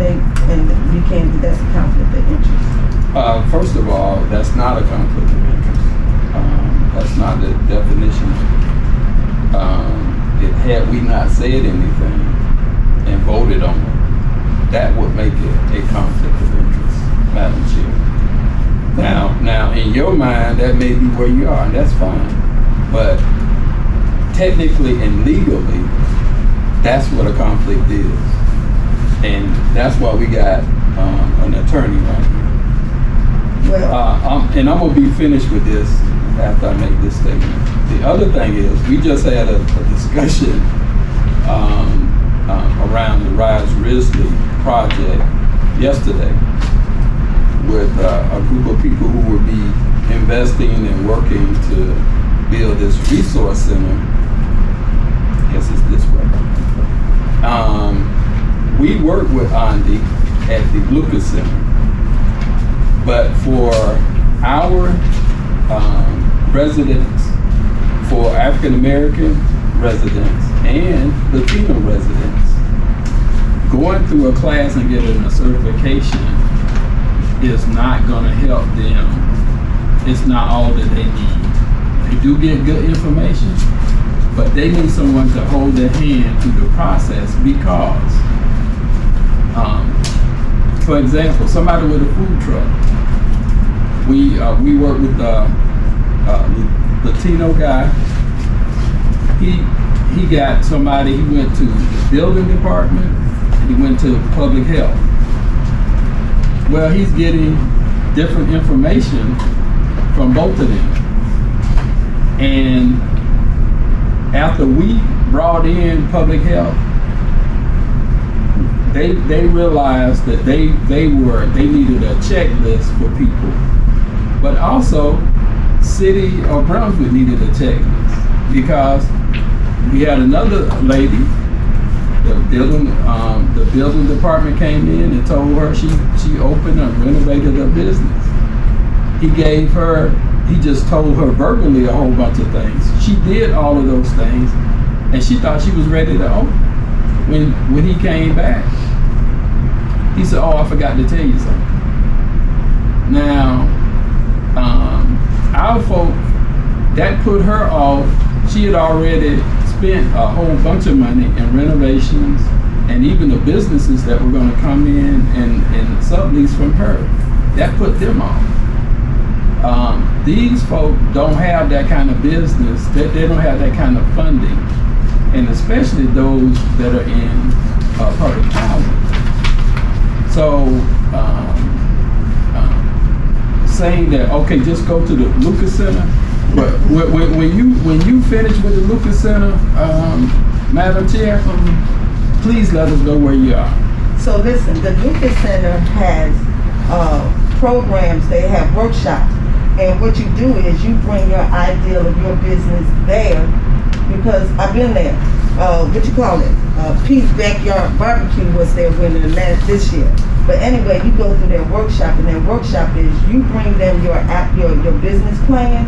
you can't, that's a conflict of interest. First of all, that's not a conflict of interest. That's not the definition. Had we not said anything and voted on it, that would make it a conflict of interest, Madam Chair. Now, in your mind, that may be where you are, and that's fine. But technically and legally, that's what a conflict is. And that's why we got an attorney right here. Well, And I'm gonna be finished with this after I make this statement. The other thing is, we just had a discussion around the Rise Risley project yesterday with a group of people who will be investing and working to build this resource center. I guess it's this way. We work with Andy at the Lucas Center, but for our residents, for African American residents and Latino residents, going through a class and getting a certification is not going to help them. It's not all that they need. They do get good information, but they need someone to hold their hand through the process because, for example, somebody with a food truck, we work with the Latino guy. He got somebody, he went to the building department, and he went to public health. Well, he's getting different information from both of them. And after we brought in public health, they realized that they needed a checklist for people. But also, City of Brunswick needed a checklist because we had another lady, the building department came in and told her she opened and renovated her business. He just told her verbally a whole bunch of things. She did all of those things and she thought she was ready to open. When he came back, he said, "Oh, I forgot to tell you something." Now, our folk, that put her off. She had already spent a whole bunch of money in renovations and even the businesses that were going to come in and sublease from her. That put them off. These folk don't have that kind of business. They don't have that kind of funding, and especially those that are in public housing. So, saying that, okay, just go to the Lucas Center, but when you finish with the Lucas Center, Madam Chair, please let us know where you are. So listen, the Lucas Center has programs, they have workshops. And what you do is you bring your ideal of your business there, because I've been there. What you call it? Pete's Backyard Barbecue was there this year. But anyway, you go through their workshop, and their workshop is you bring them your business plan.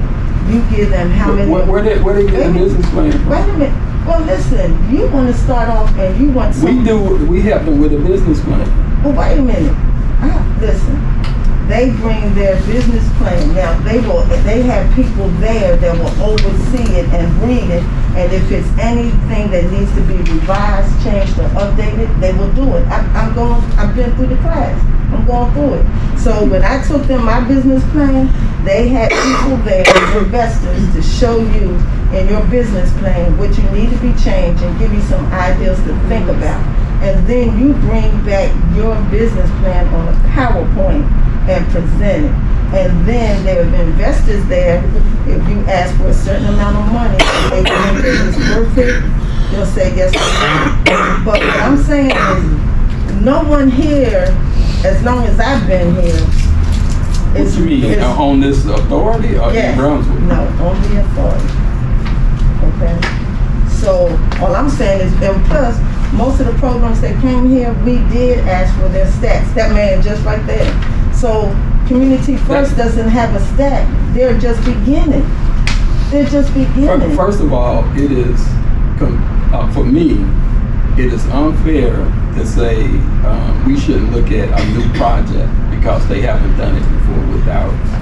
You give them how many. Where they get the business plan from? Wait a minute. Well, listen. You want to start off, and you want something. We help them with a business plan. Well, wait a minute. Listen. They bring their business plan. Now they have people there that will oversee it and read it. And if it's anything that needs to be revised, changed, or updated, they will do it. I've been through the class. I'm going through it. So when I took them my business plan, they had people there, investors, to show you in your business plan what you need to be changed and give you some ideas to think about. And then you bring back your business plan on a PowerPoint and present it. And then there are investors there. If you ask for a certain amount of money, they think it's worth it, they'll say yes. But what I'm saying is, no one here, as long as I've been here, What you mean, on this authority or yes, in Brunswick? No, on the authority. Okay? So, all I'm saying is, and plus, most of the programs that came here, we did ask for their stats. That man just right there. So, Community First doesn't have a stat. They're just beginning. They're just beginning. First of all, it is, for me, it is unfair to say we shouldn't look at a new project because they haven't done it before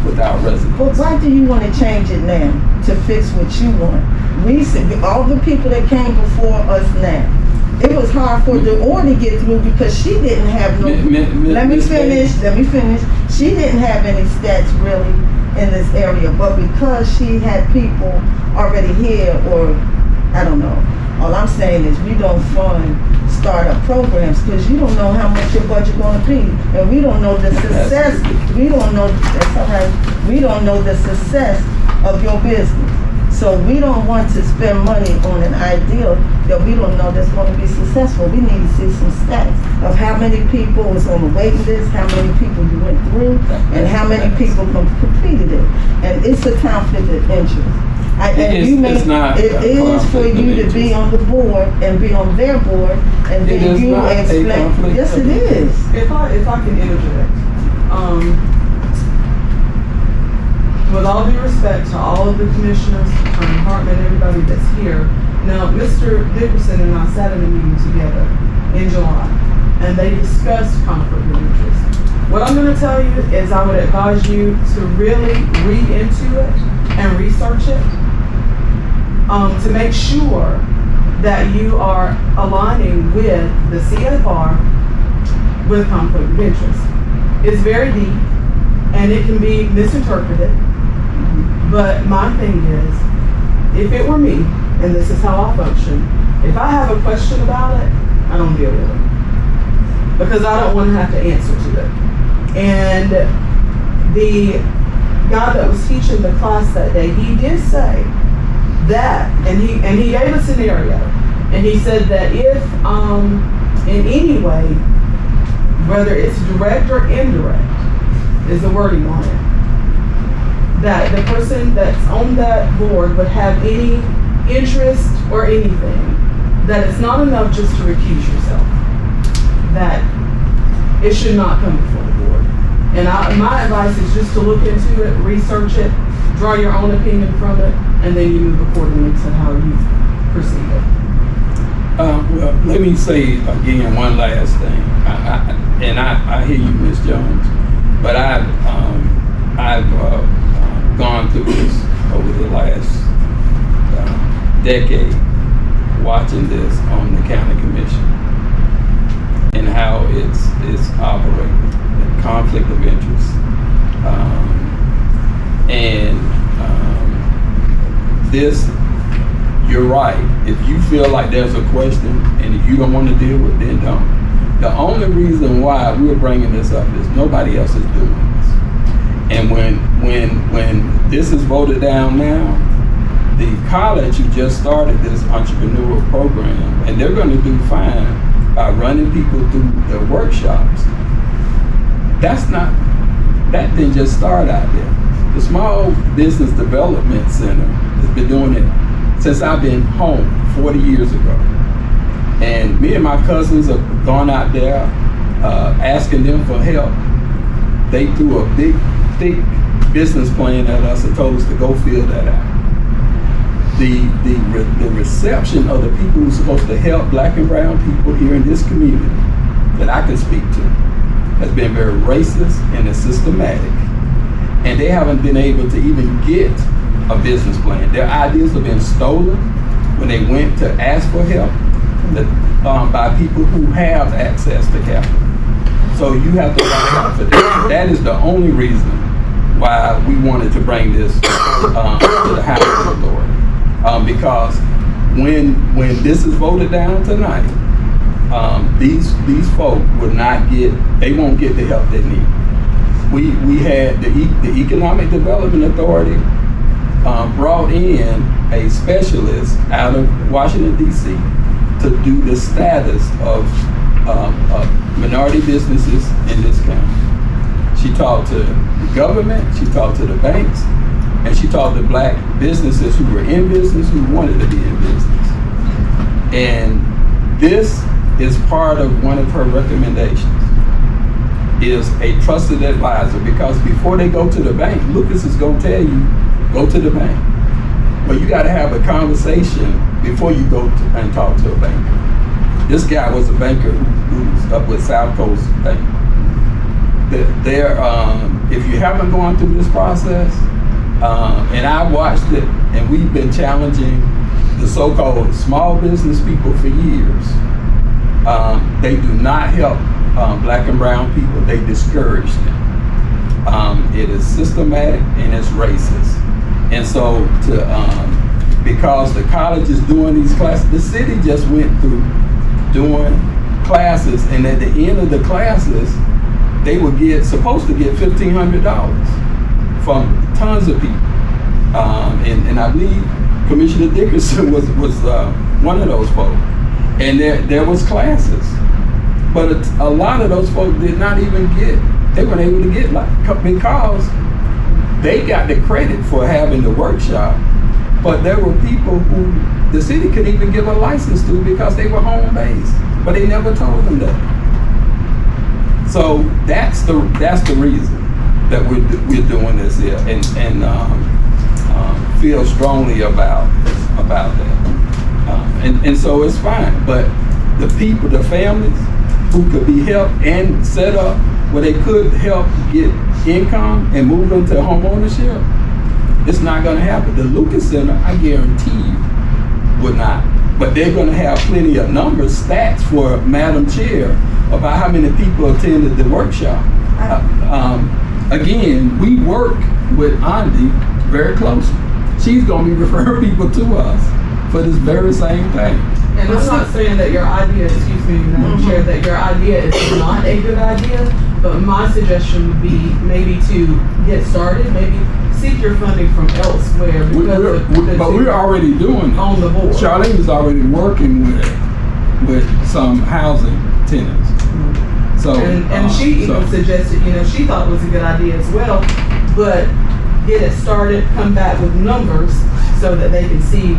without residents. But why do you want to change it now to fix what you want? We said, all the people that came before us now, it was hard for the order to get through because she didn't have no. Let me finish. She didn't have any stats really in this area, but because she had people already here, or I don't know. All I'm saying is we don't fund startup programs because you don't know how much your budget going to be, and we don't know the success. We don't know. That's all right. We don't know the success of your business. So we don't want to spend money on an ideal that we don't know that's going to be successful. We need to see some stats of how many people was on the waiting list, how many people you went through, and how many people completed it. And it's a conflict of interest. It is for you to be on the board and be on their board, and then you explain. Yes, it is. If I can interject, with all due respect to all of the commissioners, Attorney Hartman, everybody that's here. Now, Mr. Dickerson and I sat in a meeting together in July, and they discussed conflict of interest. What I'm going to tell you is I would advise you to really read into it and research it to make sure that you are aligning with the CFR with conflict of interest. It's very deep, and it can be misinterpreted. But my thing is, if it were me, and this is how I function, if I have a question about it, I don't deal with it. Because I don't want to have to answer to it. And the guy that was teaching the class that day, he did say that, and he gave a scenario. And he said that if, in any way, whether it's direct or indirect, is the wording on it, that the person that's on that board would have any interest or anything, that it's not enough just to recuse yourself, that it should not come before the board. And my advice is just to look into it, research it, draw your own opinion from it, and then you move accordingly to how you perceive it. Well, let me say again one last thing. I hear you, Ms. Jones, but I've gone through this over the last decade, watching this on the county commission and how it's operating, the conflict of interest, this. You're right. If you feel like there's a question and if you don't want to deal with it, then don't. The only reason why we're bringing this up is nobody else is doing this. And when this is voted down now, the college who just started this entrepreneurial program, and they're going to do fine by running people through their workshops. That didn't just start out there. The Small Business Development Center has been doing it since I've been home 40 years ago. And me and my cousins have gone out there asking them for help. They threw a big, thick business plan at us and told us to go fill that out. The reception of the people who's supposed to help black and brown people here in this community that I can speak to has been very racist and it's systematic. And they haven't been able to even get a business plan. Their ideas have been stolen when they went to ask for help by people who have access to capital. So you have to watch out for that. That is the only reason why we wanted to bring this to the Housing Authority. Because when this is voted down tonight, these folk will not get, they won't get the help they need. We had the Economic Development Authority brought in a specialist out of Washington, D.C. to do the status of minority businesses in this county. She talked to the government, she talked to the banks, and she talked to black businesses who were in business, who wanted to be in business. And this is part of one of her recommendations, is a trusted advisor, because before they go to the bank, Lucas is gonna tell you, go to the bank. But you gotta have a conversation before you go and talk to a banker. This guy was a banker who's up with South Coast Bank. If you haven't gone through this process, and I watched it, and we've been challenging the so-called small business people for years. They do not help black and brown people. They discourage them. It is systematic and it's racist. And so because the college is doing these classes, the city just went through doing classes, and at the end of the classes, they were supposed to get $1,500 from tons of people. And I believe Commissioner Dickerson was one of those folks. And there was classes. But a lot of those folks did not even they weren't able to get, because they got the credit for having the workshop, but there were people who the city couldn't even give a license to because they were home based, but they never told them that. So that's the reason that we're doing this here, and feel strongly about that. And so it's fine, but the people, the families who could be helped and set up where they could help get income and move into home ownership, it's not going to happen. The Lucas Center, I guarantee you, would not. But they're going to have plenty of numbers, stats for Madam Chair about how many people attended the workshop. Again, we work with Andy very closely. She's going to be referring people to us for this very same thing. And I'm not saying that your idea, excuse me, Madam Chair, that your idea is not a good idea, but my suggestion would be maybe to get started, maybe seek your funding from elsewhere. But we're already doing it. On the board. Charlene is already working with some housing tenants. So and she even suggested, she thought it was a good idea as well, but get it started, come back with numbers so that they can see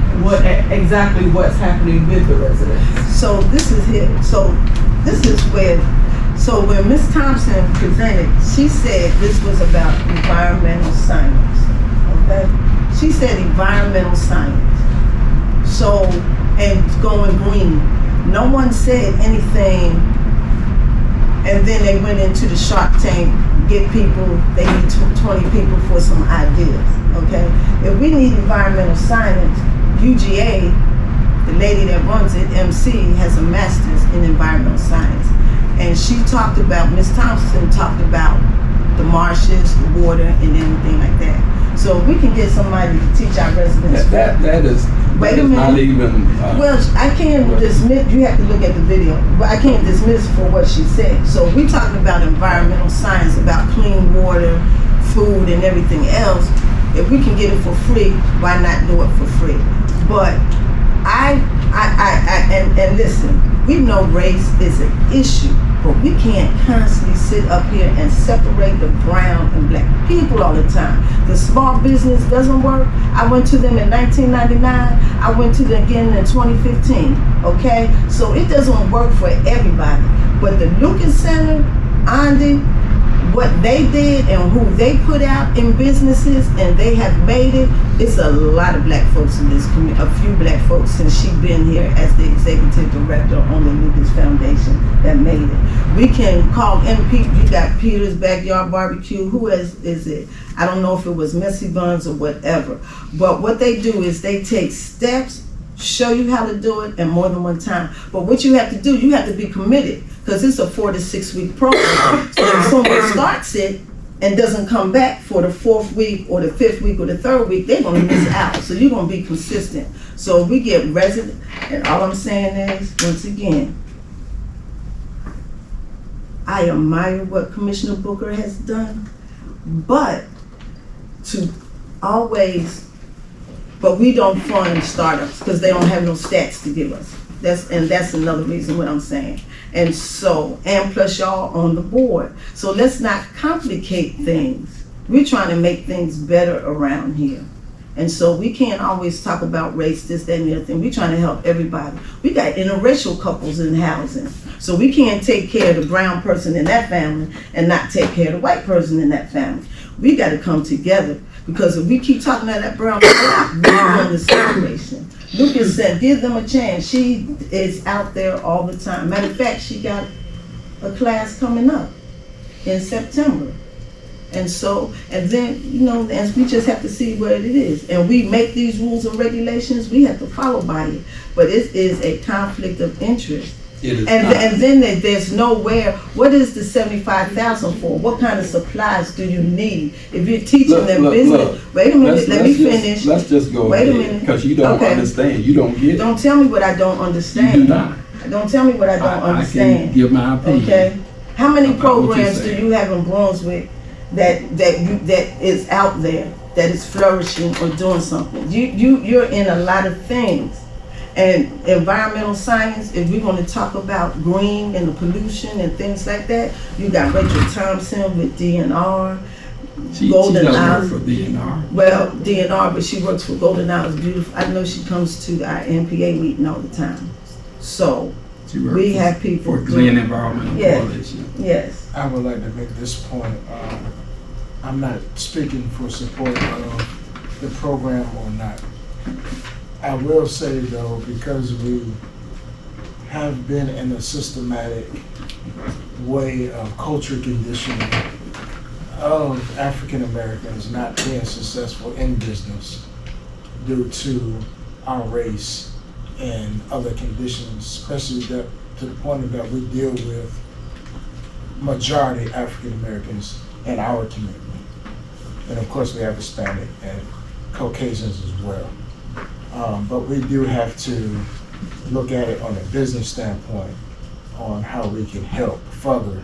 exactly what's happening with the residents. So this is it. So this is when Ms. Thompson presented, she said this was about environmental science. Okay? She said environmental science. So, and going green. No one said anything, and then they went into the Shark Tank, get people, they need 20 people for some ideas, okay? If we need environmental science, UGA, the lady that runs it, MC, has a master's in environmental science. And she talked about, Ms. Thompson talked about the marshes, the water, and everything like that. So if we can get somebody to teach our residents. Wait a It's not minute. even, Well, I can't dismiss, you have to look at the video, but I can't dismiss for what she said. So we talking about environmental science, about clean water, food and everything else. If we can get it for free, why not do it for free? But and listen, we know race is an issue, but we can't constantly sit up here and separate the brown and black people all the time. The small business doesn't work. I went to them in 1999. I went to them again in 2015. Okay, so it doesn't work for everybody. But the Lucas Center, Andy, what they did and who they put out in businesses, and they have made it. It's a lot of black folks in this community, a few black folks since she's been here as the executive director on the Lucas Foundation that made it. We can call in people. You got Peter's Backyard Barbecue. Who is it? I don't know if it was Messy Buns or whatever. But what they do is they take steps, show you how to do it, and more than one time. But what you have to do, you have to be committed, because it's a 4 to 6 week program. So if someone starts it and doesn't come back for the 4th week or the 5th week or the 3rd week, they're gonna miss out. So you're gonna be consistent. So we get resident, and all I'm saying is, once again, I admire what Commissioner Booker has done, but but we don't fund startups because they don't have no stats to give us. That's another reason what I'm saying. And plus y'all on the board. So let's not complicate things. We're trying to make things better around here. And so we can't always talk about race, this, that, and the other thing. We're trying to help everybody. We got interracial couples in housing. So we can't take care of the brown person in that family and not take care of the white person in that family. We got to come together, because if we keep talking about that brown person, we're in the situation. Lucas said, give them a chance. She is out there all the time. Matter of fact, she got a class coming up in September. And then, as we just have to see what it is. And we make these rules and regulations, we have to follow by it. But it is a conflict of interest. it is And not. then there's nowhere, what is the $75,000 for? What kind of supplies do you need? If you're teaching them business, wait a minute, let me finish. Let's just go Wait a ahead, minute. because you don't Okay. understand. You don't get it. Don't tell me what I don't understand. You do not. Don't tell me what I don't I can understand. give my opinion. Okay? How many about what you're programs do saying. you have in Brunswick that is out there, that is flourishing or doing something? You're in a lot of things. And environmental science, if we're going to talk about green and the pollution and things like that, you got Rachel Thompson with DNR. She Golden doesn't Hours. work for DNR. Well, DNR, but she works for Golden Hours Beautiful. I know she comes to our NPA meeting all the time. So, She works we have people. for Glen Environmental Yeah. Coalition. Yes. I would like to make this point. I'm not speaking for support of the program or not. I will say though, because we have been in a systematic way of culture conditioning of African Americans not being successful in business due to our race and other conditions, especially that to the point that we deal with majority African Americans in our community. And of course we have Hispanic and Caucasians as well. But we do have to look at it on a business standpoint on how we can help further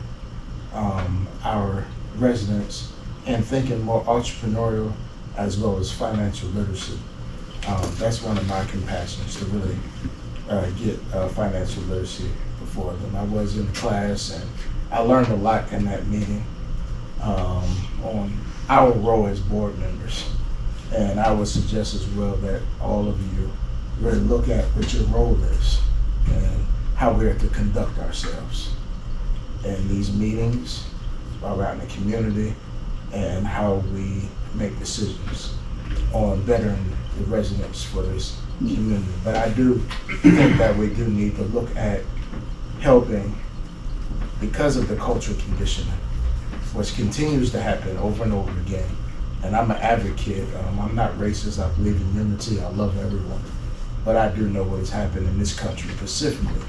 our residents and thinking more entrepreneurial as well as financial literacy. That's one of my compassions, to really get financial literacy before them. I was in class and I learned a lot in that meeting on our role as board members. And I would suggest as well that all of you really look at what your role is and how we are to conduct ourselves in these meetings around the community and how we make decisions on bettering the residents for this community. But I do think that we do need to look at helping, because of the cultural conditioning, which continues to happen over and over again. And I'm an advocate. I'm not racist. I believe in unity. I love everyone. But I do know what has happened in this country, specifically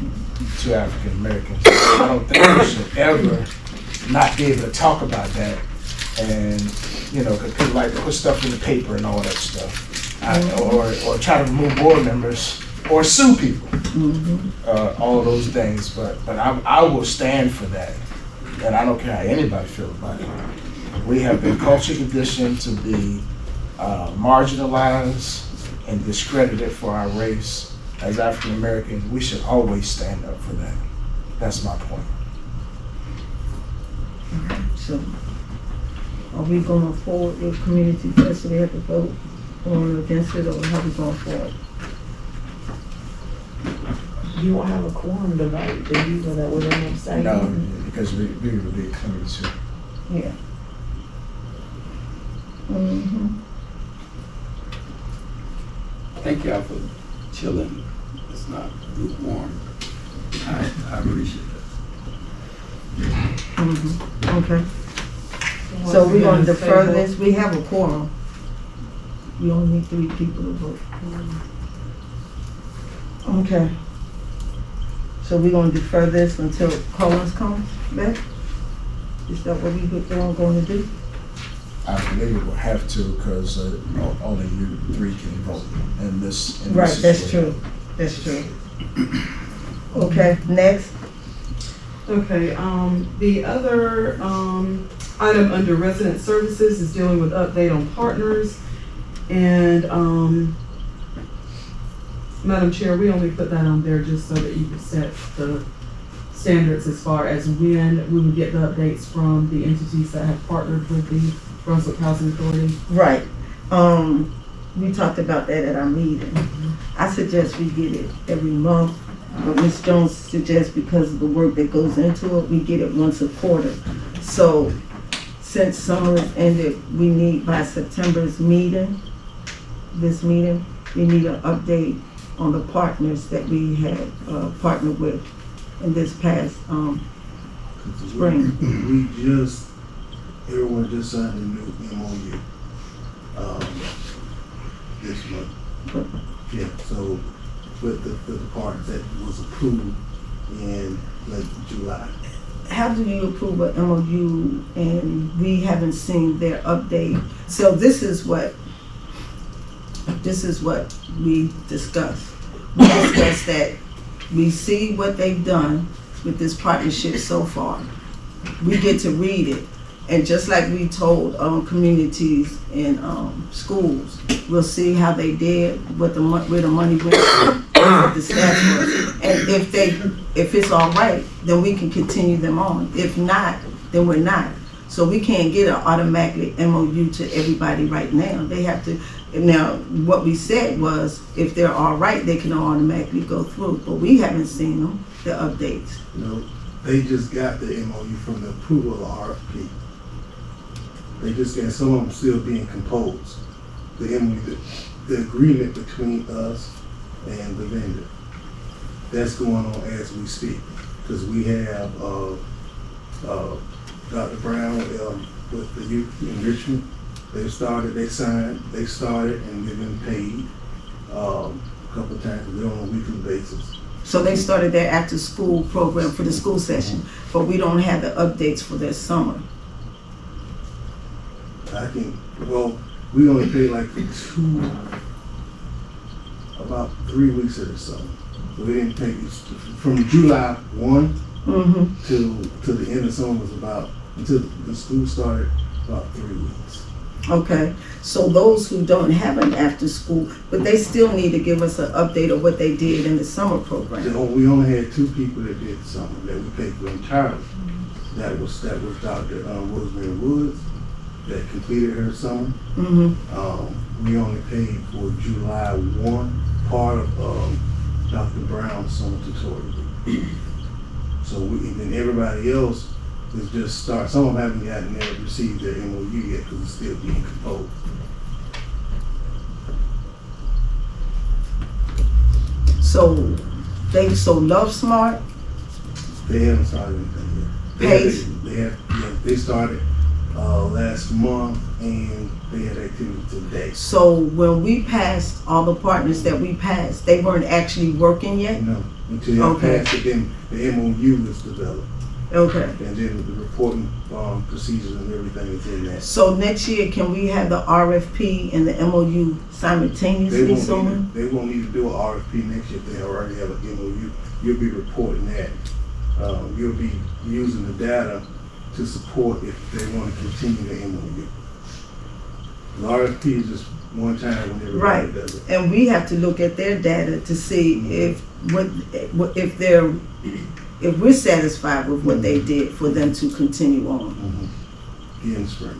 to African Americans. I don't think we should ever not be able to talk about that. And, because people like to put stuff in the paper and all that stuff. or try to remove board members or sue people. All of those things, but I will stand for that, and I don't care how anybody feels about it. We have been culture conditioned to be marginalized and discredited for our race as African Americans. We should always stand up for that. That's my point. So, are we going forward with community first? So we have to vote on or against it, or how we going forward? You won't have a quorum to vote, do you? So that would end up saying. No, because we will be coming to. Yeah. Mm-hmm. Thank y'all for chilling. It's not lukewarm. I appreciate it. Mm-hmm. Okay. So we're gonna defer this. We have a quorum. We only need 3 people to vote. Okay. So we're gonna defer this until Collins comes back? Is that what we're going to do? I believe it will have to, because only you 3 can vote in this. Right, that's true. That's true. Okay, next. Okay, the other, item under resident services is dealing with update on partners. And, Madam Chair, we only put that on there just so that you can set the standards as far as when we would get the updates from the entities that have partnered with the Brunswick Housing Authority. Right. We talked about that at our meeting. I suggest we get it every month, but Ms. Jones suggests because of the work that goes into it, we get it once a quarter. So since summer has ended, we need by September's meeting, this meeting, we need an update on the partners that we had partnered with in this past spring. Everyone just signed a new MOU this month. Yeah, so with the part that was approved in late July. How do you approve an MOU and we haven't seen their update? So this is what we discussed. We discussed that we see what they've done with this partnership so far. We get to read it. And just like we told communities in schools, we'll see how they did, where the money went, what the stats was. And if it's all right, then we can continue them on. If not, then we're not. So we can't get an automatic MOU to everybody right now. They have to. Now, what we said was, if they're all right, they can automatically go through. But we haven't seen them, the updates. No, they just got the MOU from the approval of RFP. They just got some of them still being composed. The MOU, the agreement between us and the vendor. That's going on as we speak, because we have Dr. Brown with the youth enrichment. They started, they signed, they started, and they've been paid a couple of times. They're on a weekly basis. So they started their after school program for the school session, but we don't have the updates for their summer. We only paid like about 3 weeks of the summer. So we didn't pay, from July 1 to the end of summer was until the school started, about 3 weeks. Okay, so those who don't have an after school, but they still need to give us an update of what they did in the summer program. We only had 2 people that did summer that we paid for entirely. That was Dr. Rosemary Woods that completed her summer. We only paid for July 1, part of Dr. Brown's summer tutorial. So and everybody else is just start. Some of them haven't received their MOU yet because it's still being composed. So Love Smart. They haven't started anything yet. Pace. They started last month and they had activity today. So when we passed all the partners that we passed, they weren't actually working yet? No, until they passed it, then the MOU was developed. Okay. And then the reporting procedures and everything is in that. So next year, can we have the RFP and the MOU simultaneously somewhere? They won't need to do an RFP next year if they already have an MOU. You'll be reporting that. You'll be using the data to support if they want to continue the MOU. The RFP is just one time when everybody Right. does it. And we have to look at their data to see if we're satisfied with what they did for them to continue on. In the spring.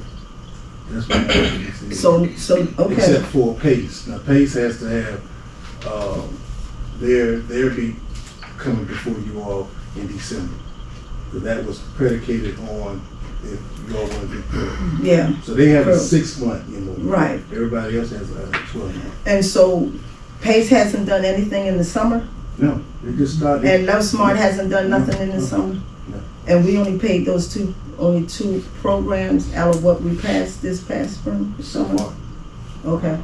That's what happens. So, okay, Except for PACE. Now PACE has to have, they'll be coming before you all in December. So that was predicated on if you all want to be clear. yeah. So they have a Correct. 6 month, you know. Right. Everybody else has a 12 month. And so Pace hasn't done anything in the summer? No, they just started. And Love Smart hasn't done nothing in the summer? No. And we only paid those only two programs out of what we passed this past spring, summer? Okay,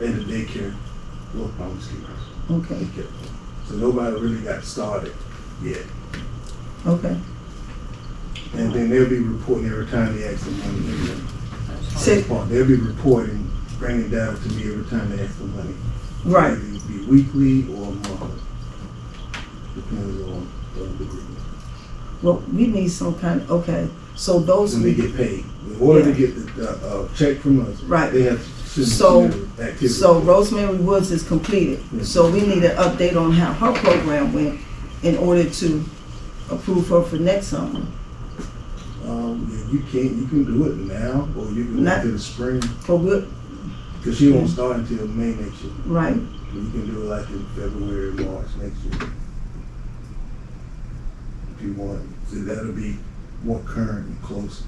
And the daycare, little promise okay, keepers. So nobody really got started yet. okay. And then they'll be reporting every time they ask for money. So- They'll be reporting, bringing data to me every time they ask for money. Right. It'll be weekly or monthly. Depends on the agreement. Well, we need some kind, okay, so those, When they get paid. In order to get the check from us, Right. they have to So- submit activity. so Rosemary Woods is completed. So we need an update on how her program went in order to approve her for next summer. Yeah, you can do it now, or you can Not- wait till the spring, For good, because she won't start until May next year. right? You can do it like in February, March next year. If you want, so that'll be more current and close.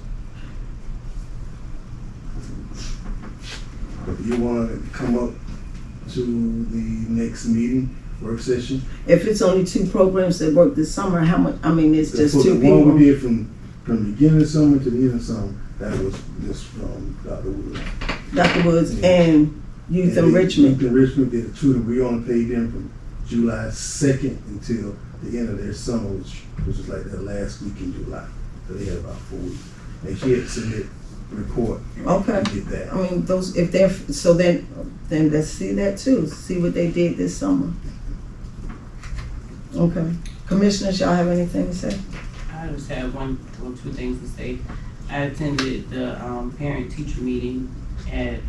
If you want to come up to the next meeting, work session. If it's only two programs that work this summer, how much, I mean, it's just For two the one we people. did from the beginning of summer to the end of summer, that was just from Dr. Wood. Dr. Woods and Youth And Enrichment. Youth Enrichment did a tutor. We only paid them from July 2nd until the end of their summer, which was like that last week in July. So they had about 4 weeks. And she had to submit a report Okay. to get that. I mean, those, if they're, so then let's see that too, see what they did this summer. Okay. Commissioners, y'all have anything to say? I just have one or two things to say. I attended the parent-teacher meeting at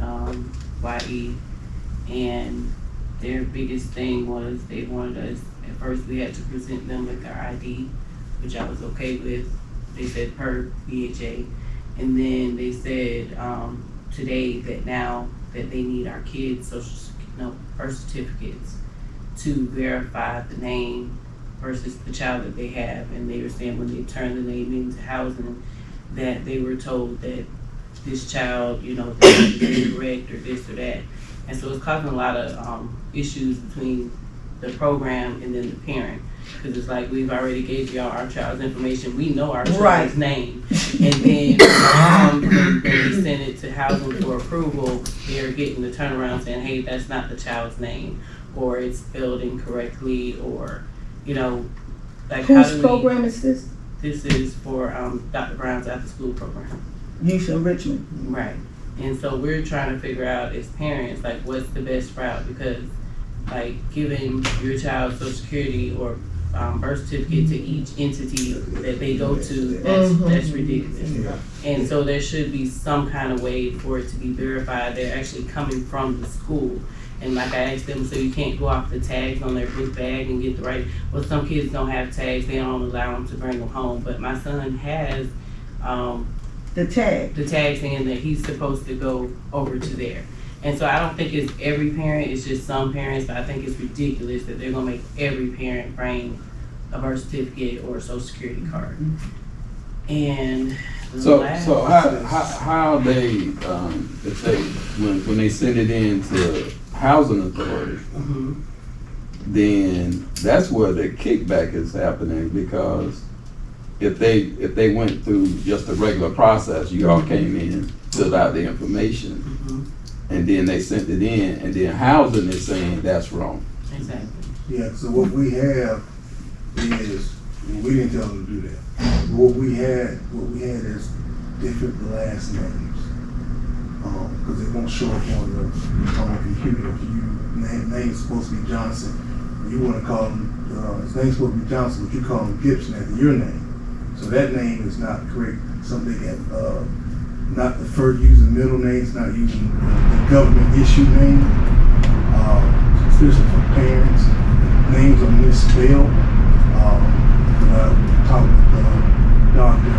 YE, and their biggest thing was they wanted us, at first we had to present them with our ID, which I was okay with. They said per BHA. And then they said today that now that they need our kids' birth certificates to verify the name versus the child that they have. And they were saying when they turn the name into housing, that they were told that this child, this is incorrect or this or that. And so it's causing a lot of issues between the program and then the parent. Because it's like, we've already gave y'all our child's information. We know our child's Right. name. And then when we send it to housing for approval, they're getting the turnaround saying, hey, that's not the child's name. Or it's spelled incorrectly, or, like how Whose do we... program is this? This is for Dr. Brown's after-school program. Youth Enrichment. Right. And so we're trying to figure out as parents, like, what's the best route? Because, like, giving your child Social Security or birth certificate to each entity that they go to, that's ridiculous. And so there should be some kind of way for it to be verified. They're actually coming from the school. And like I asked them, so you can't go off the tags on their book bag and get the right, well, some kids don't have tags, they don't allow them to bring them home. But my son has The tag. the tag saying that he's supposed to go over to there. And so I don't think it's every parent, it's just some parents, but I think it's ridiculous that they're gonna make every parent bring a birth certificate or a social security card. And the So last- how they, if they, when they send it in to housing authority, Mhm. then that's where the kickback is happening, because if they went through just a regular process, you all came in, filled out the information, Mhm. and then they sent it in, and then housing is saying that's wrong. Exactly. Yeah, so what we have is We didn't tell them to do that. What we had is different last names. Because it won't show up on the computer. If you name's supposed to be Johnson, you want to call him, his name's supposed to be Johnson, but you call him Gibson after your name. So that name is not correct. Something that, not the first using middle names, not using the government issue name, especially for parents. Names are misspelled. Talked with Dr.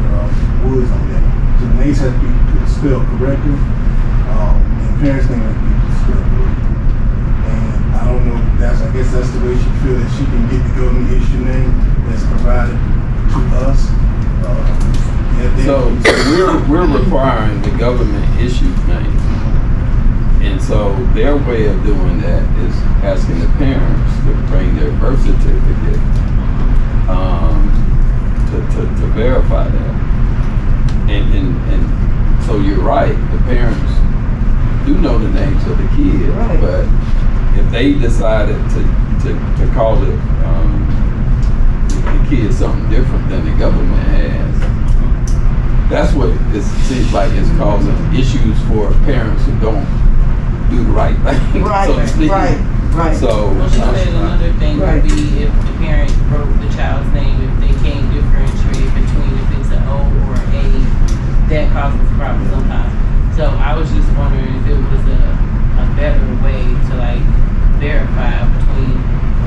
Woods on that. So the names have to be spelled correctly, and parents' name have to be spelled correctly. And I don't know, I guess that's the way she feels that she can get the government issue name that's provided to us. So we're requiring the government issued name. And so their way of doing that is asking the parents to bring their birth certificate to verify that. And so you're right, the parents do know the names of the kids, Right. but if they decided to call it the kids something different than the government has, that's what it seems like it's causing issues for parents who don't do the right thing, so to speak. Right. So, Well, she said another thing Right. would be if the parent wrote the child's name, if they can't differentiate between if it's an O or an A, that causes a problem sometimes. So I was just wondering if it was a better way to like verify between,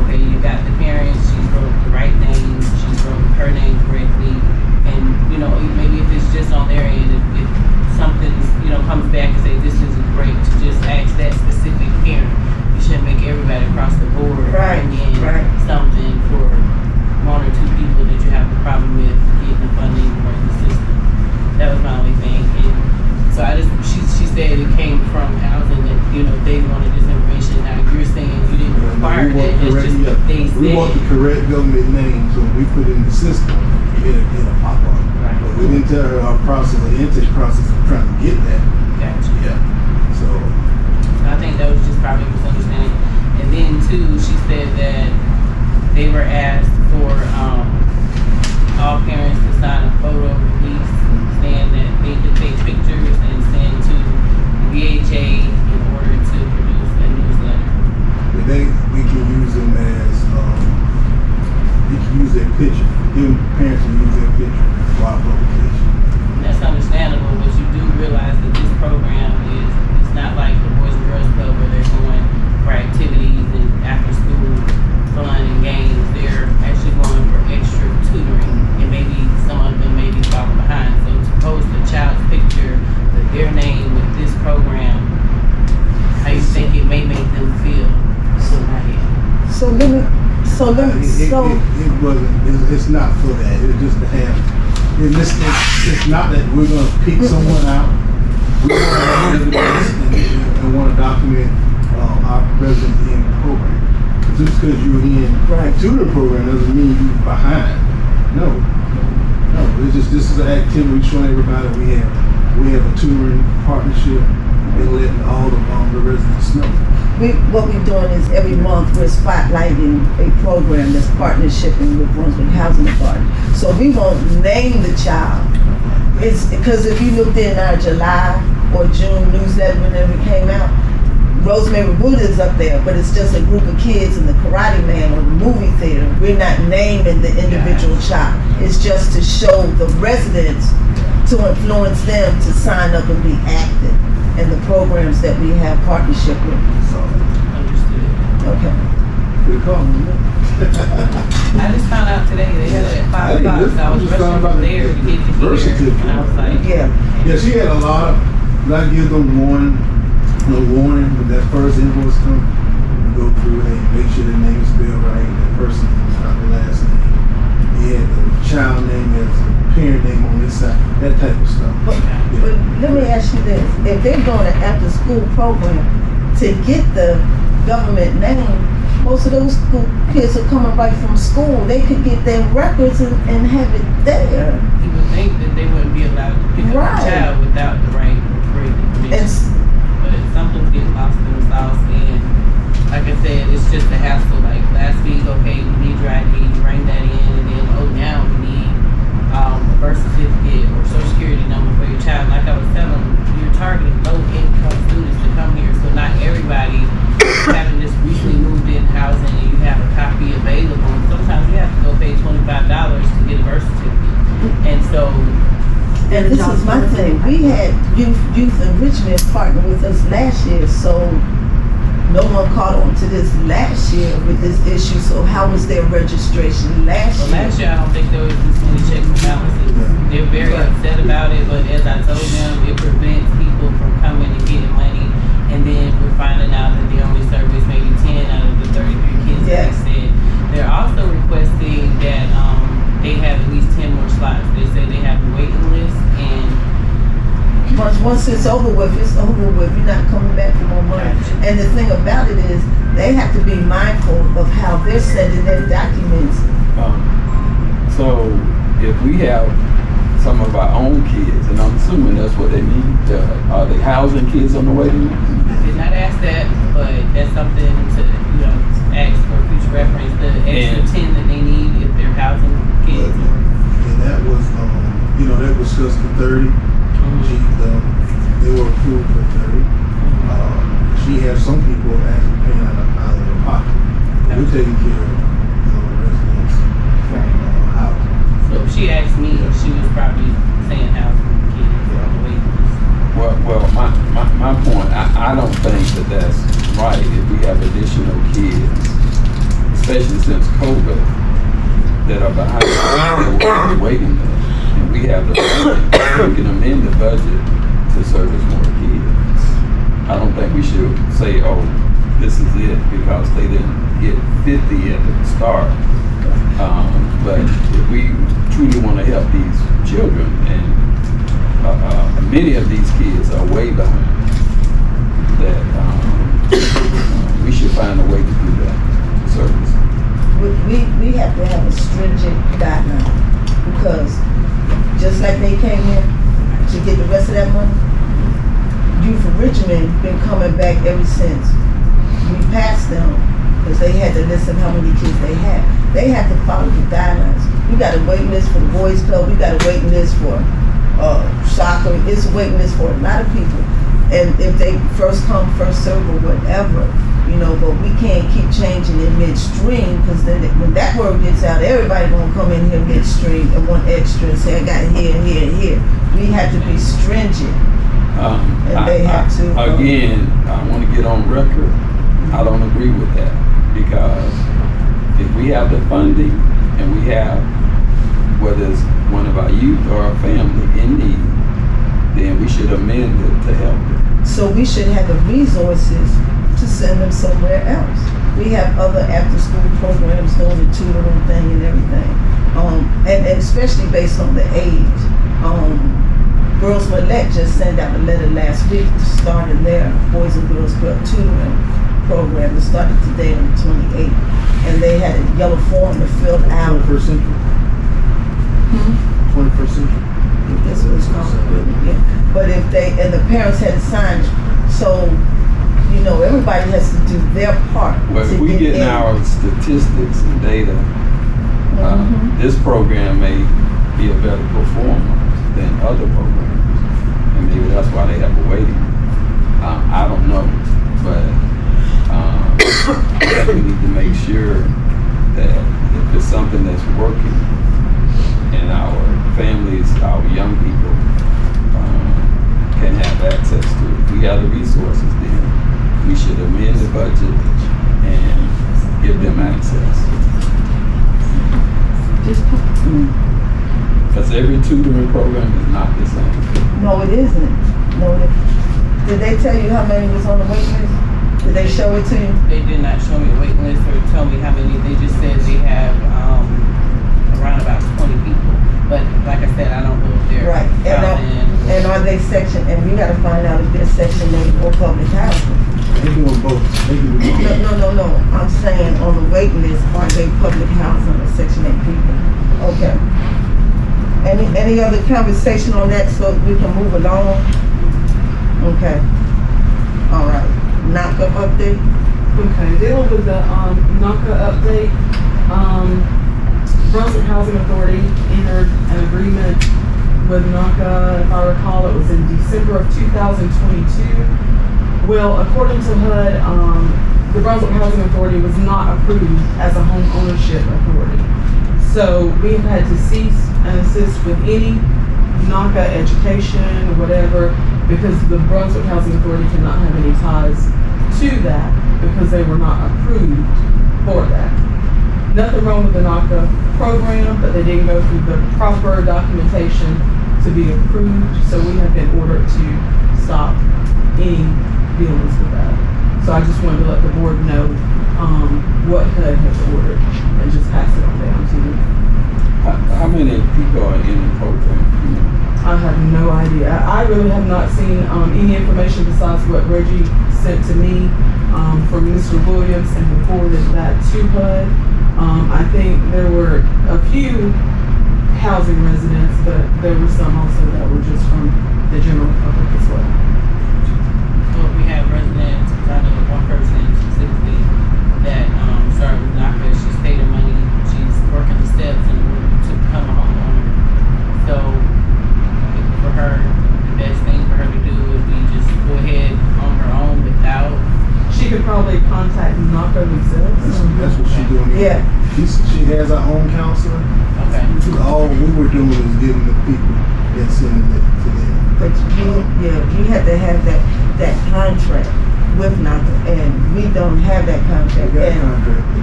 okay, you got the parents, she's wrote the right name, she's wrote her name correctly, and you know, maybe if it's just on their end, if something's, you know, comes back and say this isn't great, to just ask that specific parent. You shouldn't make everybody across the board Right, bring in right. something for one or two people that you have a problem with getting the funding or the system. That was my only thing. And so she said it came from housing that, you know, they wanted this information. Now you're saying you didn't require that, it's just that they said. We want the correct government name, so when we put it in the system, it'll pop up. Right. But we didn't tell her our process, the intake process of trying to get that. Gotcha. Yeah. So, I think that was just probably a misunderstanding. And then too, she said that they were asked for all parents to sign a photo release saying that they could take pictures and send to the VHA in order to produce a newsletter. but we can use them as, we can use their picture. Even parents can use their picture for our publication. And that's understandable, but you do realize that this program it's not like the Boys and Girls Club where they're going for activities and after school fun and games. They're actually going for extra tutoring, and maybe some of them may be falling behind. So to post a child's picture with their name with this program, how you think it may make them feel? So not yet. It wasn't, it's not for that. It's just to have, it's not that we're gonna pick someone out. We want to have evidence and want to document our presence in the program. Just because you're in a tutoring program doesn't mean you're behind. No. It's just, this is an activity showing everybody we have a tutoring partnership and letting all the residents know. What we're doing is every month we're spotlighting a program that's partnershiping with Brunswick Housing Authority. So we won't name the child. It's because if you looked in our July or June newsletter whenever it came out, Rosemary Buddha is up there, but it's just a group of kids in the Karate Man or the movie theater. We're not naming the individual child. It's just to show the residents, to influence them to sign up and be active in the programs that we have partnership with. So, Understood. okay. Good call. I just found out today they had it at 5 Hey, o'clock, this- so I was I just rushing found out from there to get to birth here, certificate. and I was like, Yeah. Yeah, she had a lot of, I give them warning when that first invoice comes. We go through and make sure the name is spelled right, that person is not the last name. He had the child name as a parent name on this side, that type of stuff. But let me ask you this. If they're doing an after-school program to get the government name, most of those school kids are coming right from school. They could get their records and have it there. you would think that they wouldn't be allowed to pick up Right. a child without the right information. It's, But something's getting lost in the sauce, and like I said, it's just a hassle. Like last week, okay, you need your ID, you bring that in, and then, oh, now like I was telling them, you're targeting low income students to come here, so not everybody having this recently moved in housing and you have a copy available. Sometimes you have to go pay $25 to get a birth certificate. And so, And this is my thing, we had youth enrichment partner with us last year, so no one caught on to this last year with this issue, so how was their registration last well, year? last year I don't think there was this many checks and balances. They're very upset about it, but as I told them, it prevents people from coming and getting money. And then we're finding out that they only service maybe 10 out of the 33 kids that they said. They're also requesting that they have at least 10 more slots. They say they have a waiting list, and Once it's over with, it's over with. You're not coming back for more money. And the thing about it is, they have to be mindful of how they're sending their documents. So if we have some of our own kids, and I'm assuming that's what they mean, are they housing kids on the waiting list? I did not ask that, but that's something to, ask for future reference, the extra 10 that they need if they're housing kids. And that was, that was just the 30. They were approved for 30. She has some people actually paying out of their pocket. We're taking care of residents. Housing. So if she asked me, she was probably saying housing kids on the waiting list. Well, my point, I don't think that that's right if we have additional kids, especially since COVID, that are behind the waiting list. And we have the budget, we can amend the budget to service more kids. I don't think we should say, oh, this is it because they didn't get 50 at the start. But if we truly want to help these children, and many of these kids are way behind, that we should find a way to do that service. We have to have a stringent guideline, because just like they came in to get the rest of that money, Youth Enrichment been coming back ever since we passed them, because they had to list of how many kids they had. They had to follow the guidelines. We got a waiting list for the boys club. We got a waiting list for soccer. It's a waiting list for a lot of people. And if they first come, first serve or whatever, but we can't keep changing it midstream, because then when that word gets out, everybody gonna come in here midstream and want extra and say, I got it here, here, and here. We have to be stringent. And they have to. Again, I want to get on record. I don't agree with that, because if we have the funding and we have, whether it's one of our youth or our family in need, then we should amend it to help them. So we should have the resources to send them somewhere else. We have other after-school programs doing the tutoring thing and everything, and especially based on the age. Girls Millette just sent out a letter last week to start in their Boys and Girls Club tutoring program. It started today on the 28th, and they had a yellow form to fill out. 21st century. 21st century. That's what it's called. Yeah. But if and the parents had to sign, so everybody has to do their part. Well, if we get our statistics and data, this program may be a better performer than other programs, and maybe that's why they have a waiting. I don't know, but we need to make sure that if it's something that's working and our families, our young people can have access to it, if we have the resources, then we should amend the budget and give them access. Because every tutoring program is not the same. No, it isn't. Did they tell you how many was on the wait list? Did they show it to you? They did not show me a wait list or tell me how many. They just said they have around about 20 people. But like I said, I don't know if they're Right. And are they section? And we got to find out if they're Section 8 or public housing. They doing both. They can do both. No. I'm saying on the wait list, are they public housing or Section 8 people? Okay. Any other conversation on that so we can move along? Okay. All right. NACA update. Okay, dealing with the NACA update, Brunswick Housing Authority entered an agreement with NACA, if I recall, it was in December of 2022. Well, according to HUD, the Brunswick Housing Authority was not approved as a home ownership authority. So we have had to cease and assist with any NACA education, whatever, because the Brunswick Housing Authority cannot have any ties to that because they were not approved for that. Nothing wrong with the NACA program, but they didn't go through the proper documentation to be approved, so we have been ordered to stop any dealings with that. So I just wanted to let the board know what HUD has ordered and just pass it on down to you. How many people are in the program? I have no idea. I really have not seen any information besides what Reggie sent to me from Mr. Williams, and he forwarded that to HUD. I think there were a few housing residents, but there were some also that were just from the general public as well. Well, we have residents, I know one person specifically that started with NACA. She's paid her money, she's working the steps in order to become a homeowner. So for her, the best thing for her to do would be just go ahead on her own without. She could probably contact NACA themselves. That's what she's doing. Yeah. She has her own counselor. Okay. All we were doing was getting the people and sending it to them. But you had to have that contract with NACA, and we don't have that contract. We got a And contract, we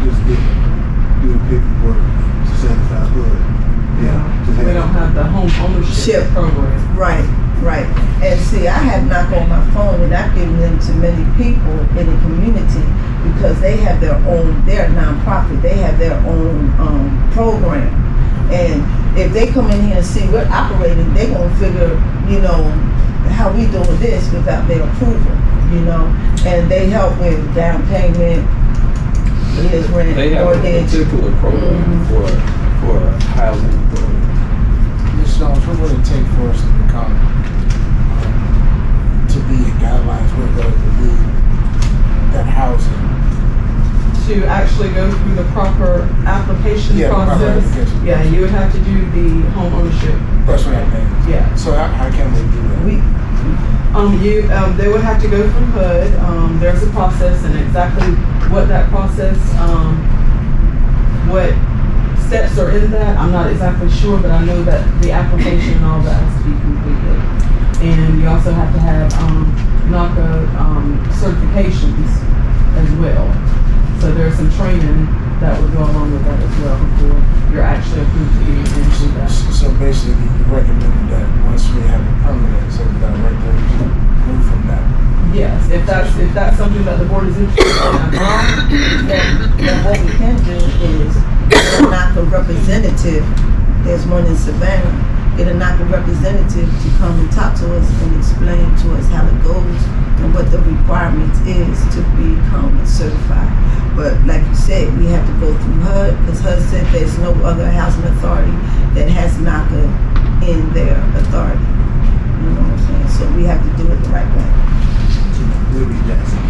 just didn't do the paperwork to satisfy HUD. Yeah. We don't have the home ownership program. Right. And see, I have NACA on my phone, and I've given them to many people in the community because they have their own, they're a nonprofit, they have their own program. And if they come in here and see we're operating, they're going to figure, how we doing this without their approval, And they help with down payment, his rent, They have a mortgage. particular program for housing authority. Ms. Jones, what would it take for us to become, to be guidelines with us to be that housing? To actually go through the proper application Yeah, the proper process. application. Yeah, you would have to do the home ownership. That's what I mean. Yeah. So how can we do that? They would have to go through HUD. There's a process, and exactly what that process, what steps are in that, I'm not exactly sure, but I know that the application and all that has to be completed. And you also have to have NACA certifications as well. So there's some training that would go along with that as well before you're actually approved to get into that. So basically, you recommend that once we have a permanent, so director, move from that. Yes, if that's something that the board is interested in. Then what we can do is get a NACA representative. There's one in Savannah. Get a NACA representative to come and talk to us and explain to us how it goes and what the requirements is to become certified. But like you said, we have to go through HUD because HUD said there's no other housing authority that has NACA in their authority. You know what I'm saying? So we have to do it the right way. We'll be Jackson.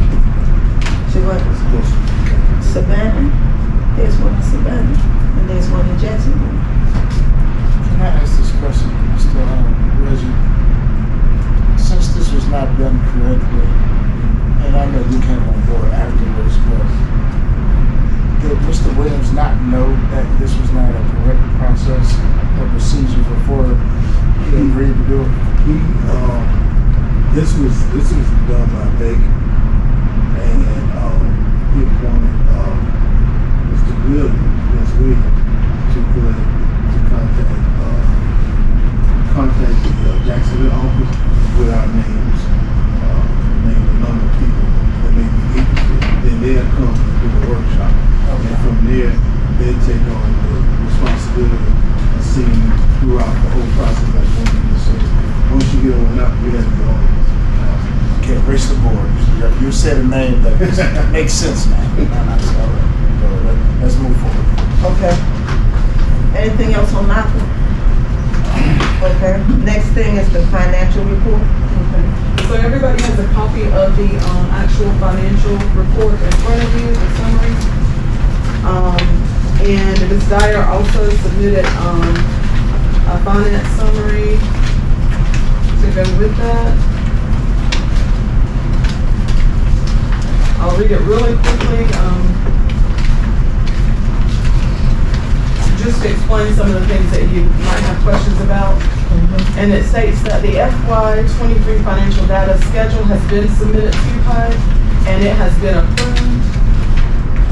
So what? Savannah. There's one in Savannah and there's one in Jacksonville. Can I ask this question, Mr. Reggie? Since this was not done correctly, and I know you came on board afterwards, but did Mr. Williams not know that this was not a correct process or procedure before he agreed to do it? This was done by Bacon, and he appointed Mr. Williams to contact the Jacksonville office with our names, name a number of people that may be interested. Then they'll come and do a workshop, and from there they'll take on the responsibility of seeing throughout the whole process like one of this. So once you get on up, we have to go on. Okay, raise the board. You said a name that makes sense now. Let's move forward. Okay. Anything else on NACA? Okay. Next thing is the financial report. Okay. So everybody has a copy of the actual financial report in front of you, the summary. And Ms. Dyer also submitted a finance summary to go with that. I'll read it really quickly, just to explain some of the things that you might have questions about. And it states that the FY23 financial data schedule has been submitted to HUD and it has been approved.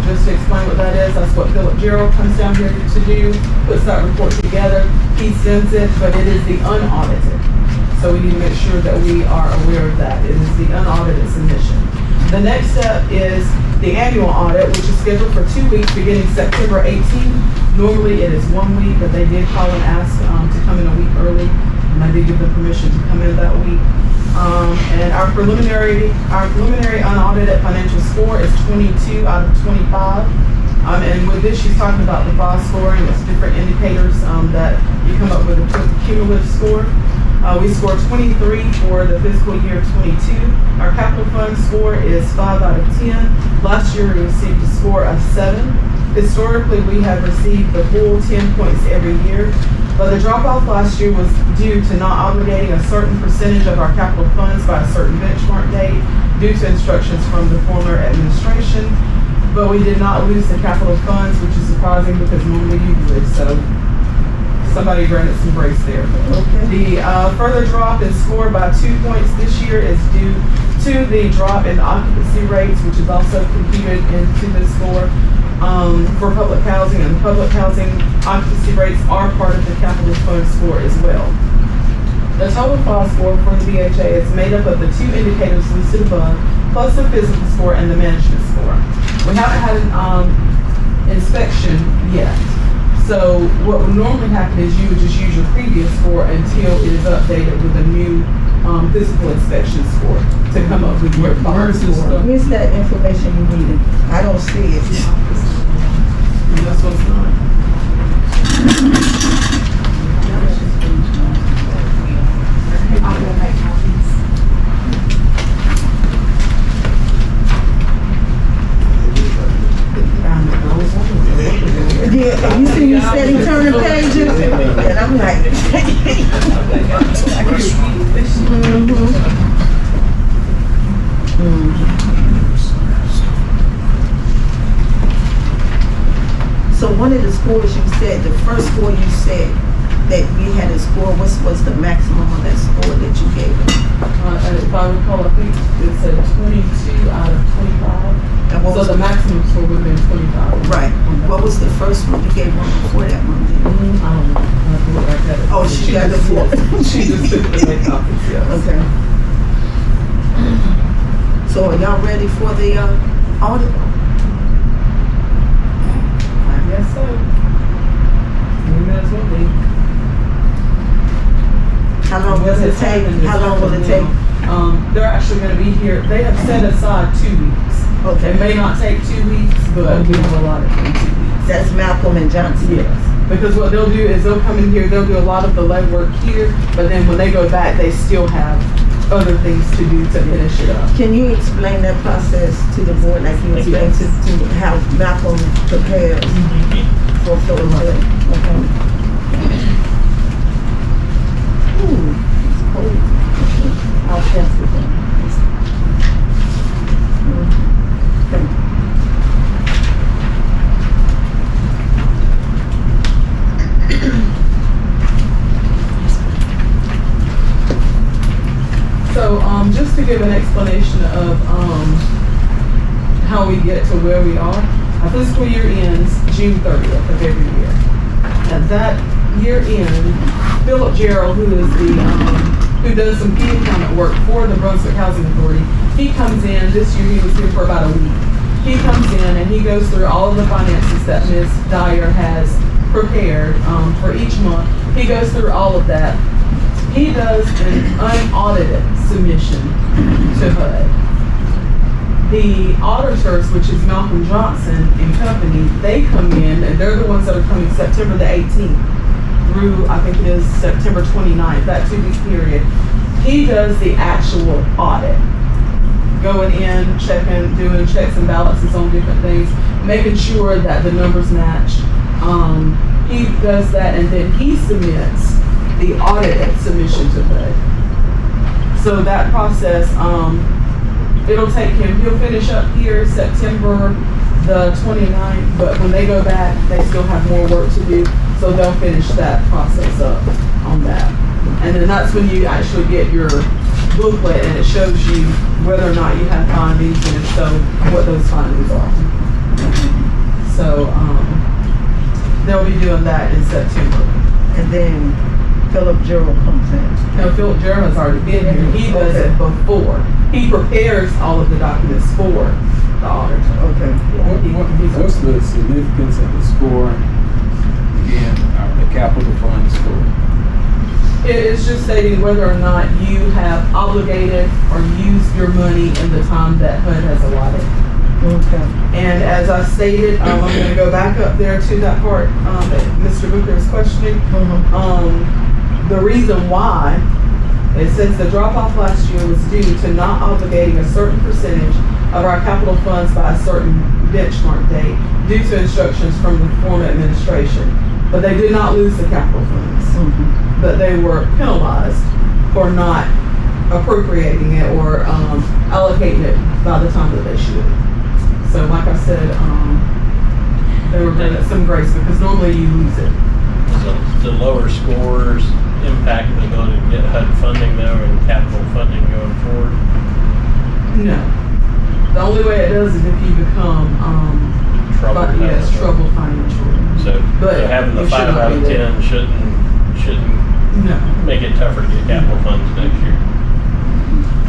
Just to explain what that is, that's what Philip Gerald comes down here to do, puts that report together. He sends it, but it is the unaudited. So we need to make sure that we are aware of that. It is the unaudited submission. The next step is the annual audit, which is scheduled for 2 weeks beginning September 18th. Normally it is 1 week, but they did call and ask to come in a week early, and I did give them permission to come in that week. And our preliminary unaudited financial score is 22 out of 25. And with this, she's talking about the FOS scoring. It's different indicators that you come up with a cumulative score. We scored 23 for the fiscal year 22. Our capital fund score is 5 out of 10. Last year we received a score of 7. Historically, we have received the full 10 points every year, but the drop-off last year was due to not obligating a certain percentage of our capital funds by a certain benchmark date due to instructions from the former administration. But we did not lose the capital funds, which is surprising because normally you would, so somebody granted some grace there. Okay. The further drop in score by 2 points this year is due to the drop in occupancy rates, which is also computed into the score for public housing, and public housing occupancy rates are part of the capital fund score as well. The total FOS score for the BHA is made up of the 2 indicators listed above, plus the physical score and the management score. We haven't had an inspection yet. So what would normally happen is you would just use your previous score until it is updated with a new physical inspection score to come up with your FOS score. Where's that information you needed? I don't see it. And that's what's not. I'm gonna make copies. Yeah, you see me steady turning pages, and I'm like, So one of the scores you said, the first score you said that we had a score, what was the maximum of that score that you gave us? If I recall, I think it said 22 out of 25. And what So was the maximum score would have been 25. Right. What was the first one? You gave one before that one. didn't you? I don't know. I have to look back at it. Oh, she got the four. She just took the make copies, yes. Okay. So are y'all ready for the audit? I guess so. We may as well be. How long does it take? How long will it take? They're actually gonna be here, they have set aside 2 weeks. Okay. It may not take 2 weeks, but we have a lot of 2 weeks. That's Malcolm and Johnson. Yes, because what they'll do is they'll come in here, they'll do a lot of the legwork here, but then when they go back, they still have other things to do to finish it up. Can you explain that process to the board like you explained to how Malcolm prepares for Philip? Okay. Ooh, it's cold. I'll pass it down. Okay. So, just to give an explanation of how we get to where we are, our fiscal year ends June 30th of every year. At that year end, Philip Gerald, who is the who does some key accountant work for the Brunswick Housing Authority, he comes in. This year he was here for about a week. He comes in and he goes through all of the finances that Ms. Dyer has prepared for each month. He goes through all of that. He does an unaudited submission to HUD. The auditors, which is Malcolm Johnson and company, they come in and they're the ones that are coming September the 18th through, I think it is September 29th, that 2 week period. He does the actual audit. Going in, checking, doing checks and balances on different things, making sure that the numbers match. He does that and then he submits the audited submission to HUD. So that process, it'll take him, he'll finish up here September the 29th, but when they go back, they still have more work to do, so they'll finish that process up on that. And then that's when you actually get your booklet, and it shows you whether or not you have findings, and if so, what those findings are. So, they'll be doing that in September. And then Philip Gerald comes in. No, Philip Gerald has already been here. He does it before. He prepares all of the documents for the auditor. Okay. What's the significance of the score? Again, the capital fund score. It is just stating whether or not you have obligated or used your money in the time that HUD has allotted. Okay. And as I stated, I'm going to go back up there to that part that Mr. Booker is questioning. The reason why, it says the drop-off last year was due to not obligating a certain percentage of our capital funds by a certain benchmark date due to instructions from the former administration. But they did not lose the capital funds. But they were penalized for not appropriating it or allocating it by the time that they should. So like I said, they were granted some grace because normally you lose it. So the lower scores impact the ability to get HUD funding though and capital funding going forward? No. The only way it does is if you become Troubled. troubled financially. So having the you should 5 not out be of there. 10 shouldn't No. make it tougher to get capital funds next year.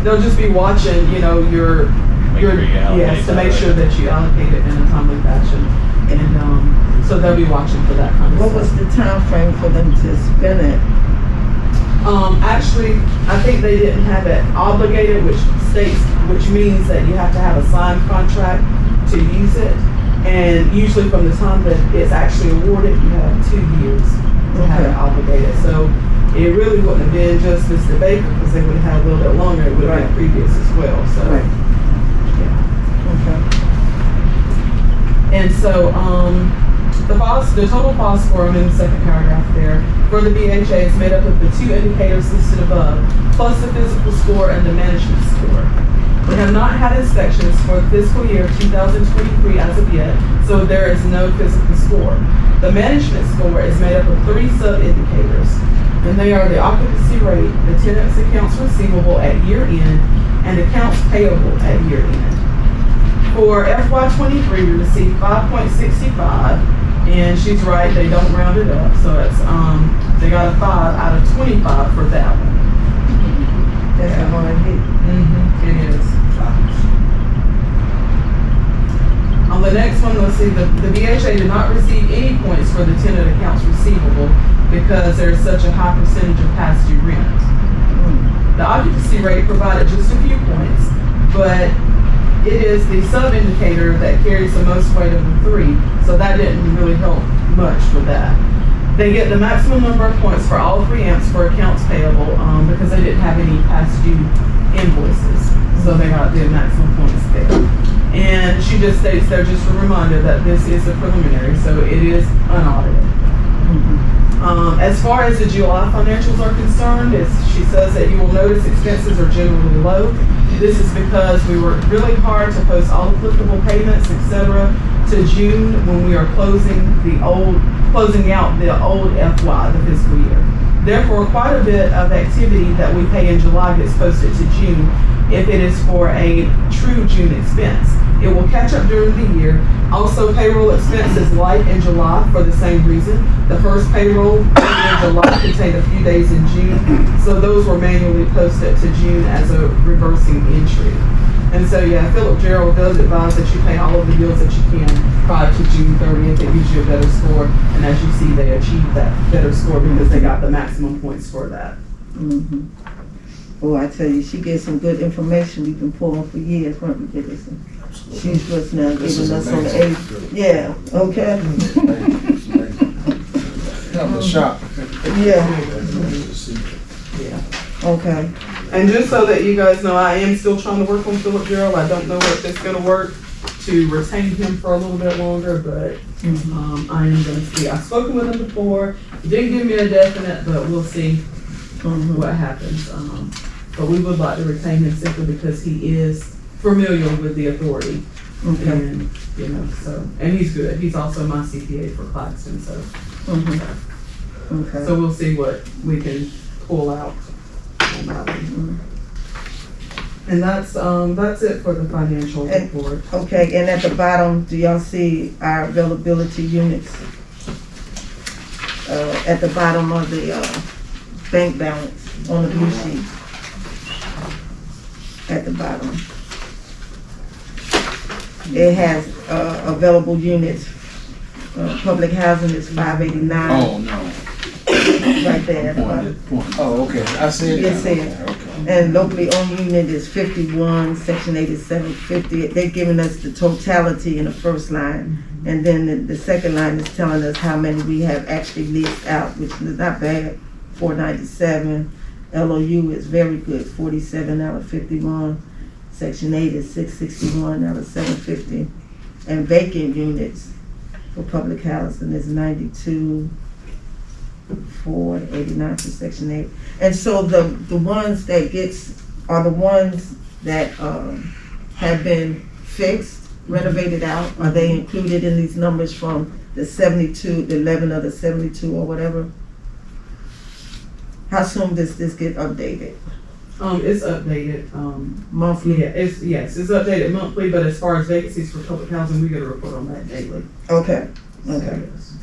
They'll just be watching, your Make sure you allocate yes, to that make right. sure that you allocate it in a timely fashion. And so they'll be watching for that kind of What stuff. was the time frame for them to spend it? Actually, I think they didn't have it obligated, which means that you have to have a signed contract to use it. And usually from the time that it's actually awarded, you have 2 years to have it obligated. So it really wouldn't have been just Mr. Baker because they would have had a little bit longer. It would have been previous as well. So, Okay. And so, the total FOS score, I'm in the second paragraph there, for the BHA is made up of the 2 indicators listed above, plus the physical score and the management score. We have not had inspections for the fiscal year 2023 as of yet, so there is no physical score. The management score is made up of 3 sub-indicators, and they are the occupancy rate, the tenant's accounts receivable at year end, and accounts payable at year end. For FY23, we received 5.65, and she's right, they don't round it up, so it's, they got a 5 out of 25 for that one. That's a hard hit. It is. On the next one, let's see, the BHA did not receive any points for the tenant accounts receivable because there's such a high percentage of past due rent. The occupancy rate provided just a few points, but it is the sub-indicator that carries the most weight of the 3, so that didn't really help much with that. They get the maximum number of points for all 3 amps for accounts payable because they didn't have any past due invoices, so they got the maximum points there. And she just states there, just a reminder that this is a preliminary, so it is unaudited. As far as the July financials are concerned, she says that you will notice expenses are generally low. This is because we worked really hard to post all applicable payments, etc., to June when we are closing out the old FY, the fiscal year. Therefore, quite a bit of activity that we pay in July gets posted to June if it is for a true June expense. It will catch up during the year. Also, payroll expense is light in July for the same reason. The first payroll in July contained a few days in June, so those were manually posted to June as a reversing entry. And so, yeah, Philip Gerald does advise that you pay all of the bills that you can prior to June 30th. It gives you a better score, and as you see, they achieved that better score because they got the maximum points for that. Boy, I tell you, she gets some good information we've been pulling for years, weren't we, Dickinson? She's just now giving us on the age. Yeah, okay. Help the shop. Okay. And just so that you guys know, I am still trying to work on Philip Gerald. I don't know if it's gonna work to retain him for a little bit longer, but I am gonna see. I've spoken with him before, Didn't give me a definite, but we'll see Mhm. what happens. But we would like to retain him simply because he is familiar with the authority. Okay. And, you know, so, and he's good. He's also my CPA for Claxton, so. Mhm. Okay. So we'll see what we can pull out on that one. And that's it for the financial And- report. Okay, and at the bottom, do y'all see our availability units? At the bottom of the, bank balance on the blue sheet. At the bottom. It has, available units. Public housing is 589. Oh, no. Right there at the bottom. Point. Oh, okay, I see it. Yes, sir. And locally owned unit is 51, section 8750. They're giving us the totality in the first line. And then the second line is telling us how many we have actually leased out, which is not bad, 497. LOU is very good, 47 out of 51. Section 8 is 661 out of 750. And vacant units for public housing is 92, 489 for section 8. And so the ones that are the ones that have been fixed, renovated out, are they included in these numbers from the 72, the 11 of the 72 or whatever? How soon does this get updated? It's updated, Monthly? yeah, it's updated monthly, but as far as vacancies for public housing, we get a report on that daily. Okay, So, okay, yes.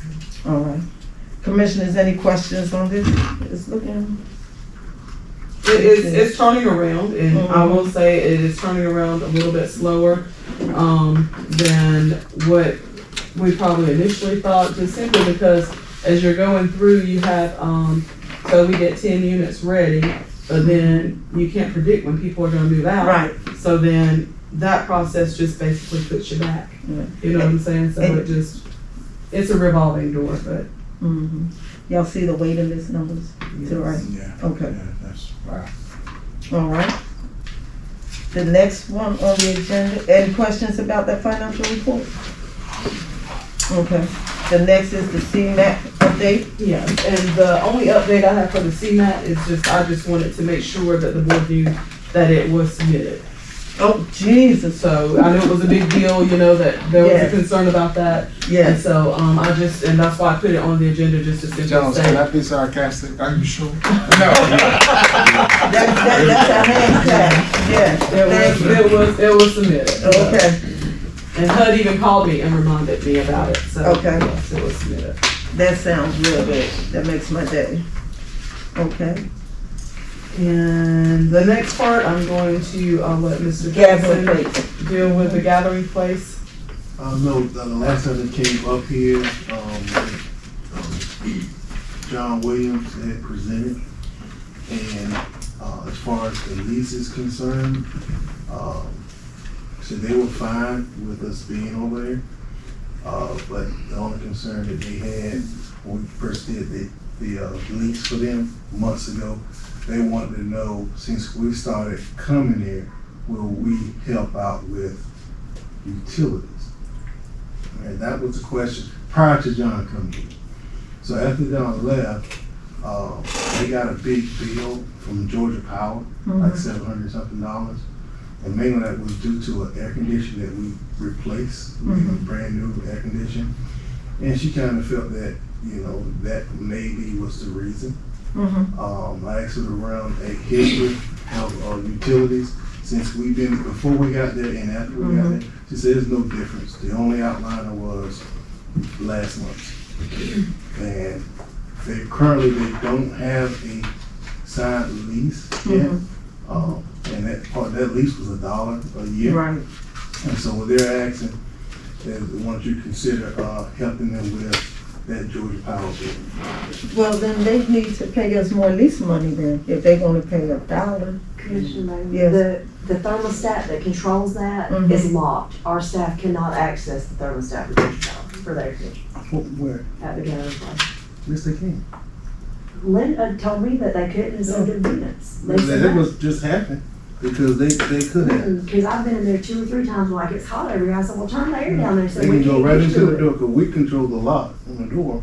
all right. Commissioners, any questions on this? It's looking, It's turning around, and I will say it is turning around a little bit slower, than what we probably initially thought, just simply because as you're going through, you have, so we get 10 units ready, but then you can't predict when people are gonna move out. right. So then that process just basically puts you back. Yeah. You know what I'm saying? So it's a revolving door, but. Mhm. Y'all see the waiting list numbers? Too, right? Yeah. Okay. Yeah, that's wow. All right. The next one on the agenda, any questions about that financial report? Okay. The next is the CMAP update. Yeah, and the only update I have for the CMAT is I just wanted to make sure that the board knew that it was submitted. Oh, Jesus. So I know it was a big deal, you know, that there was Yes. a concern about that. And Yes. so, and that's why I put it on the agenda just to simply Jones, can say. I be sarcastic? Are you sure? That's our handicap. Yeah. It was submitted. Okay. And HUD even called me and reminded me about it, so. Okay. Yes, it was submitted. That sounds real good. That makes my day. Okay. And the next part, I'm going to, let Mr. Gathering Jackson place. deal with the gathering place. No, the last time they came up here, John Williams had presented, and as far as the lease is concerned, so they were fine with us being over there. But the only concern that they had when we first did the lease for them months ago, they wanted to know, since we started coming there, will we help out with utilities? And that was the question prior to John coming in. So after John left, they got a big bill from Georgia Power, like $700 something. And mainly that was due to an air conditioner that we replaced, a brand new air conditioner. And she kind of felt that, you know, that maybe was the reason. I asked her around a history of utilities since before we got there and after we got there. She said there's no difference. The only outliner was last month. And they don't have a signed lease yet. And that lease was $1 a year. Right. And so what they're asking is they want you to consider helping them with that Georgia Power bill. Well, then they need to pay us more lease money then, if they're gonna pay $1. Commissioner, Yes. the thermostat that controls that Mhm. is locked. Our staff cannot access the thermostat for their kitchen Where? at the gathering place. Mr. King. Linda told me that they couldn't, and so did Venus. They said That was just happened because they couldn't. because I've been in there 2 or 3 times when it gets hot over here. I said, well, turn the air down there so They we can go can't right get into to the it. door because we control the lock on the door.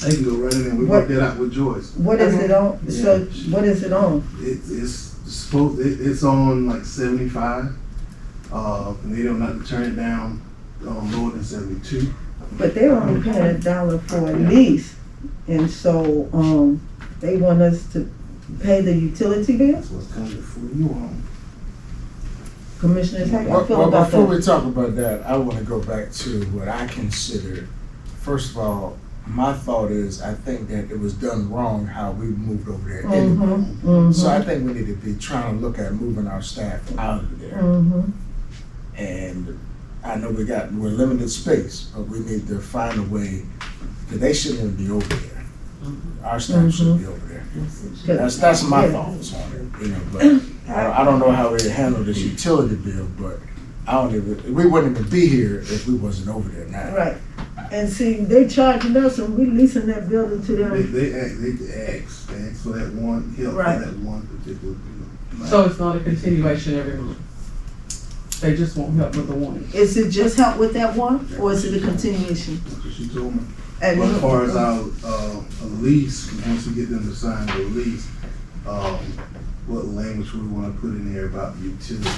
I can go right in there. We worked that out with Joyce. What is it on? So Yeah. what is it on? It's on like 75. And they don't have to turn it down lower than 72. But they're only paying $1 for a lease, and so they want us to pay the utility bill. That's what's coming for you on. Commissioners, how y'all feel Well, about before that? we talk about that, I want to go back to what I consider. First of all, my thought is I think that it was done wrong how we moved over there. Mm-hmm, So I mm-hmm, think we need to be trying to look at moving our staff out of there. mm-hmm. And I know we're limited space, but we need to find a way that they shouldn't even be over there. Our staff shouldn't be over there. That's my Yeah. thoughts on it, you know, but I don't know how we handle this utility bill, but we wouldn't even be here if we wasn't over there now. Right, and see, they charging us and we leasing that building to them. They ask for that one help Right. for that one particular bill. So it's not a continuation every month? They just won't help with the one? Is it just help with that one, or is it a continuation? That's what she told me. And But as far as our lease, once we get them to sign the lease, what language we want to put in there about utilities.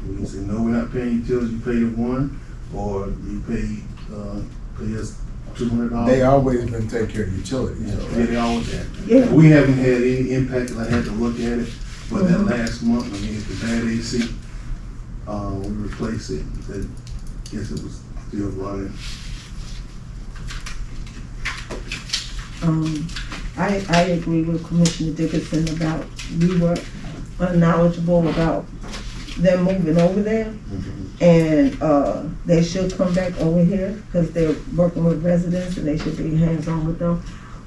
We can say, no, we're not paying utilities, you pay the one, or you pay us $200. They always been taking care of utilities. Yeah, though, yeah, right? they always have. Yeah. We haven't had any impact, I had to look at it, but that Mhm. last month, I mean, the bad AC, we replaced it, I guess it was still running. I agree with Commissioner Dickinson about, we were unknowledgeable about them moving over there. And, they should come back over here, cause they're working with residents and they should be hands-on with them.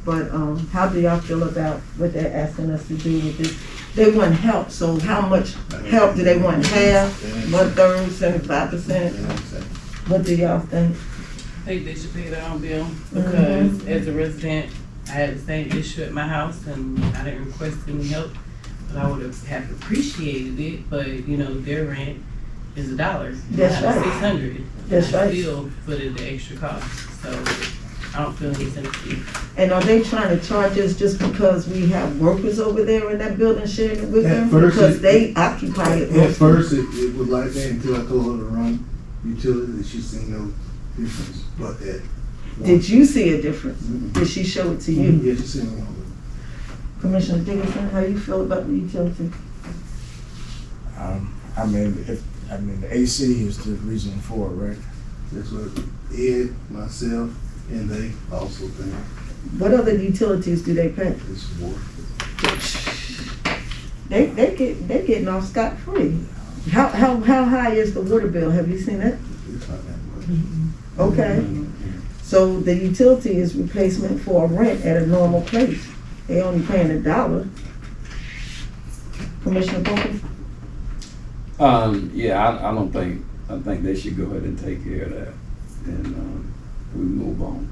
But, how do y'all feel about what they're asking us to do with this? They want help, so how much help do they want? Half, 1/3, 75%? What do y'all think? I think they should pay their own bill because as a resident, I had the same issue at my house and I didn't request any help. But I would have appreciated it, but you know, their rent is $1. That's right. $600. That's I right. still put in the extra cost, so I don't feel any sympathy. And are they trying to charge us just because we have workers over there in that building sharing it with At them? first Because it- they occupy it. At first, it was like that until I told her to run utilities, and she seen no difference, but that. Did you see a difference? Did she show it to you? Yeah, she seen me all Commissioner Dickinson, how you feel about the utility? The AC is the reason for it, right? That's what Ed, myself, and they also think What other utilities do they pay? it's water. They getting off scot-free. How high is the water bill? Have you seen it? It's not that much. Okay. So the utility is replacement for a rent at a normal place. They only paying $1. Commissioner Booker? Yeah, I think they should go ahead and take care of that, and, we move on.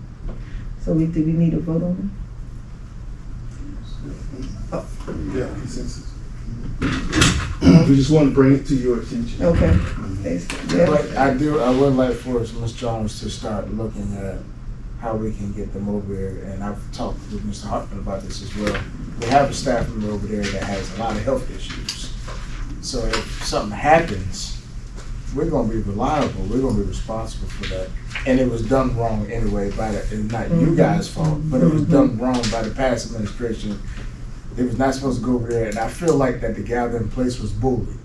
So do we need a vote on Yeah, consensus. We just want to bring it to your attention. it? Okay. But I would like for Ms. Jones to start looking at how we can get them over there, and I've talked with Mr. Hartman about this as well. We have a staff member over there that has a lot of health issues. So if something happens, we're gonna be reliable, we're gonna be responsible for that. And it was done wrong anyway it's not you guys' fault, but it was done wrong by the past administration. It was not supposed to go over there, and I feel like that the gathering place was bullied.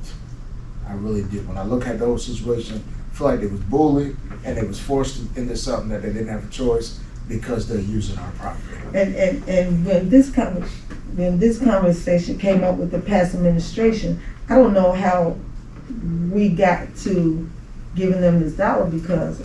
I really did. When I look at those situations, I feel like it was bullied and it was forced into something that they didn't have a choice because they're using our property. And when this conversation came up with the past administration, I don't know how we got to giving them this $1 because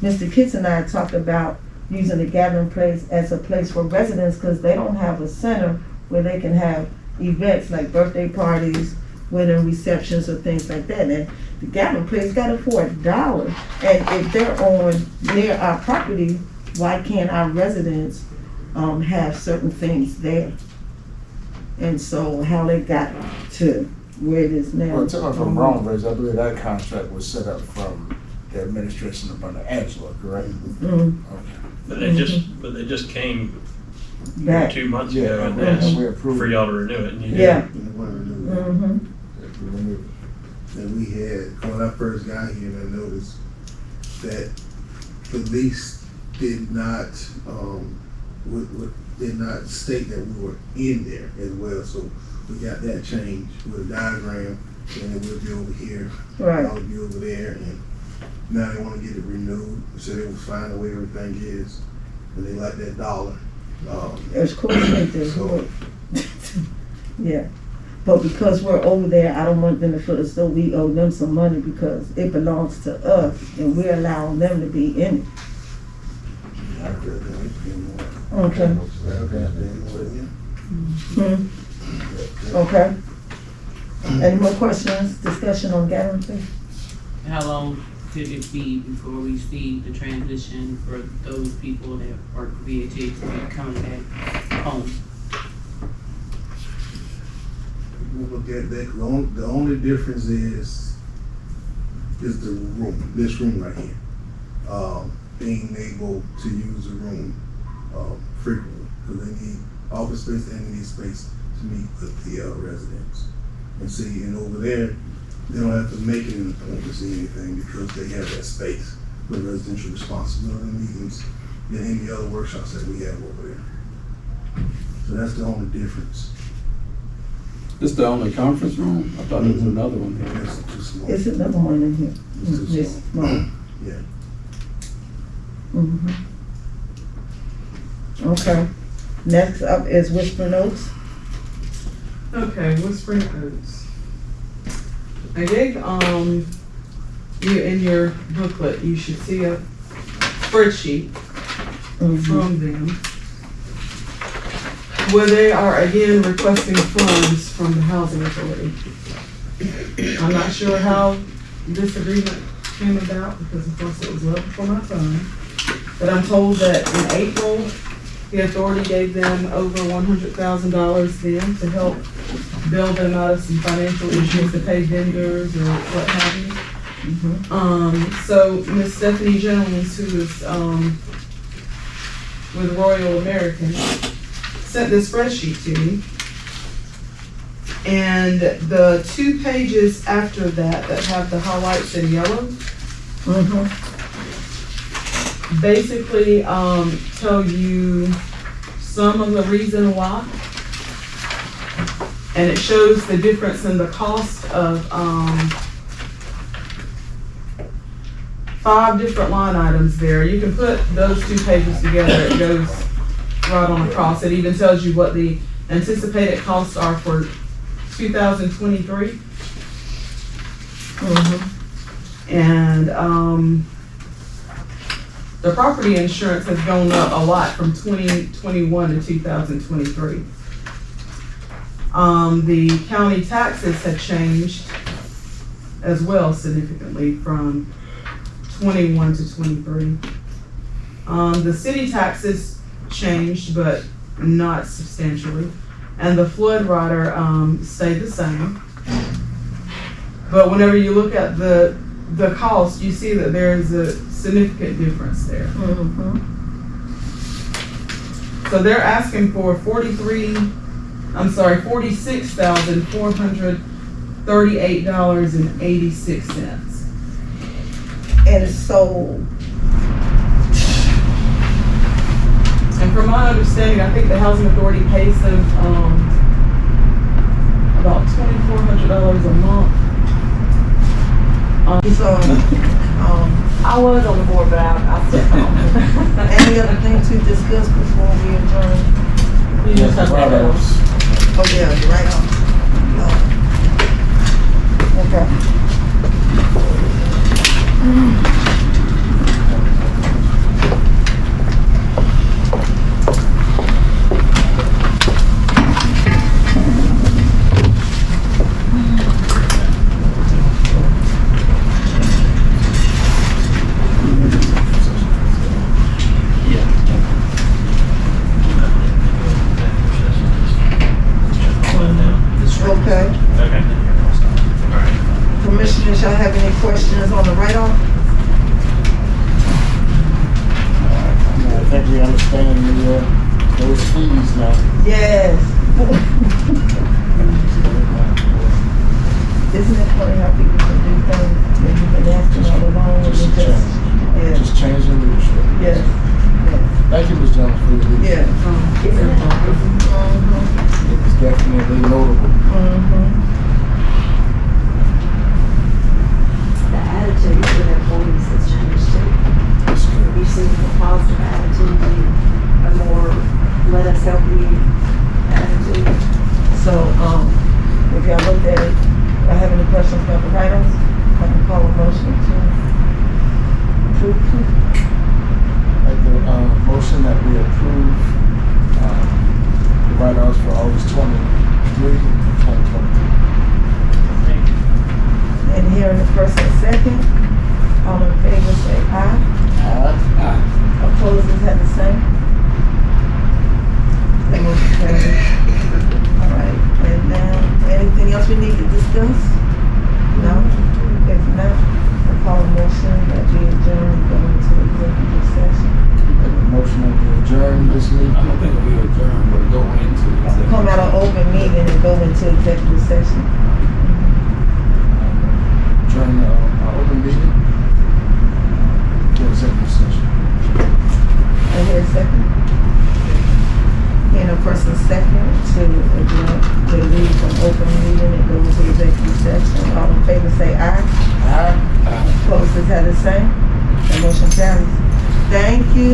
Mr. Kitts and I talked about using the gathering place as a place for residents because they don't have a center where they can have events like birthday parties, wedding receptions, or things like that. And the gathering place got it for $1. And if they're near our property, why can't our residents have certain things there? And so how they got to where it is now. Well, tell me if I'm wrong, Reg, I believe that contract was set up from the administration up under Angela, correct? Mm, Okay. But they just came back. 2 months Yeah, ago and we asked approved. for y'all to renew it, and you did. Yeah. Mm-hmm. Mm-hmm. And we had, when I first got here, and I noticed that police did not, did not state that we were in there as well. So we got that changed with a diagram, and it will be over here. Right. I'll be over there, and now they want to get it renewed. So they will find the way everything is, and they like that dollar. It's cool to make this So- work. Yeah, but because we're over there, I don't want them to feel as though we owe them some money because it belongs to us and we're allowing them to be in it. I feel that we pay more. Okay. I feel that they more, yeah. Hmm. Okay. Any more questions, discussion on gathering fee? How long could it be before we see the transition for those people that work for VHX to be coming back home? We'll look at that. The only difference is the room, this room right here. Being able to use the room frequently, because they need office space and they need space to meet with the residents. And see, and over there, they don't have to make it an appointment to see anything because they have that space for residential responsibility meetings than any other workshops that we have over there. So that's the only difference. This the only conference room? I thought there was another one here. That's too small. It's another one in here. It's too It's small. small. Yeah. Mhm. Okay. Next up is Whispering Oaks. Okay, Whispering Oaks. I gave, you in your booklet, you should see a spreadsheet Mhm. from them where they are again requesting funds from the housing authority. I'm not sure how this agreement came about because of course it was well before my time. But I'm told that in April, the authority gave them over $100,000 then to help bail them out of some financial issues to pay vendors or what have you. So Miss Stephanie Jones, who is with Royal American, sent this spreadsheet to me. And the 2 pages after that have the highlights in yellow basically tell you some of the reason why. And it shows the difference in the cost of 5 different line items there. You can put those 2 pages together, it goes right on across. It even tells you what the anticipated costs are for 2023. And the property insurance has gone up a lot from 2021 to 2023. The county taxes have changed as well significantly from 21 to 23. The city taxes changed, but not substantially. And the flood rider stayed the same. But whenever you look at the cost, you see that there is a significant difference there. So they're asking for $46,438.86. And so, And from my understanding, I think the housing authority pays them about $2,400 a month. I was on the board, but I stepped off. any other thing to discuss before we adjourn? You just have that on. Oh, yeah, you're right on. Okay. Okay. Okay. All right. Commissioners, y'all have any questions on the write-off? we understand those fees now. Yes. Isn't it funny how people can do things that you've been asking all along and Just it change. just, yeah, Just changing leadership. yes, yes, Thank you, Ms. Jones, for your leadership. yeah. Isn't it? Mhm, It is definitely notable. mhm. The attitude with employees has changed too. That's good. You see a positive attitude, a more let us help you attitude. So, if y'all looked at it, I have any questions about the write-offs, I can call a motion to approve. Make the motion that we approve the write-offs for August 23, 2023. And hearing the first and second, all in favor say aye. Aye. Opposers have the same. The motion carries. All right, and now, anything else we need to discuss? No? If not, I call a motion that we adjourn, go into executive session. Make the motion that we adjourn this meeting. I don't think we adjourn, but go into executive. Come out of open meeting and go into executive session. Adjourn our open meeting to executive session. I hear a second. Hearing a person second to adjourn, to leave from open meeting and go into executive session. All in favor say aye. Aye. Opposers have the same. The motion carries. Thank you.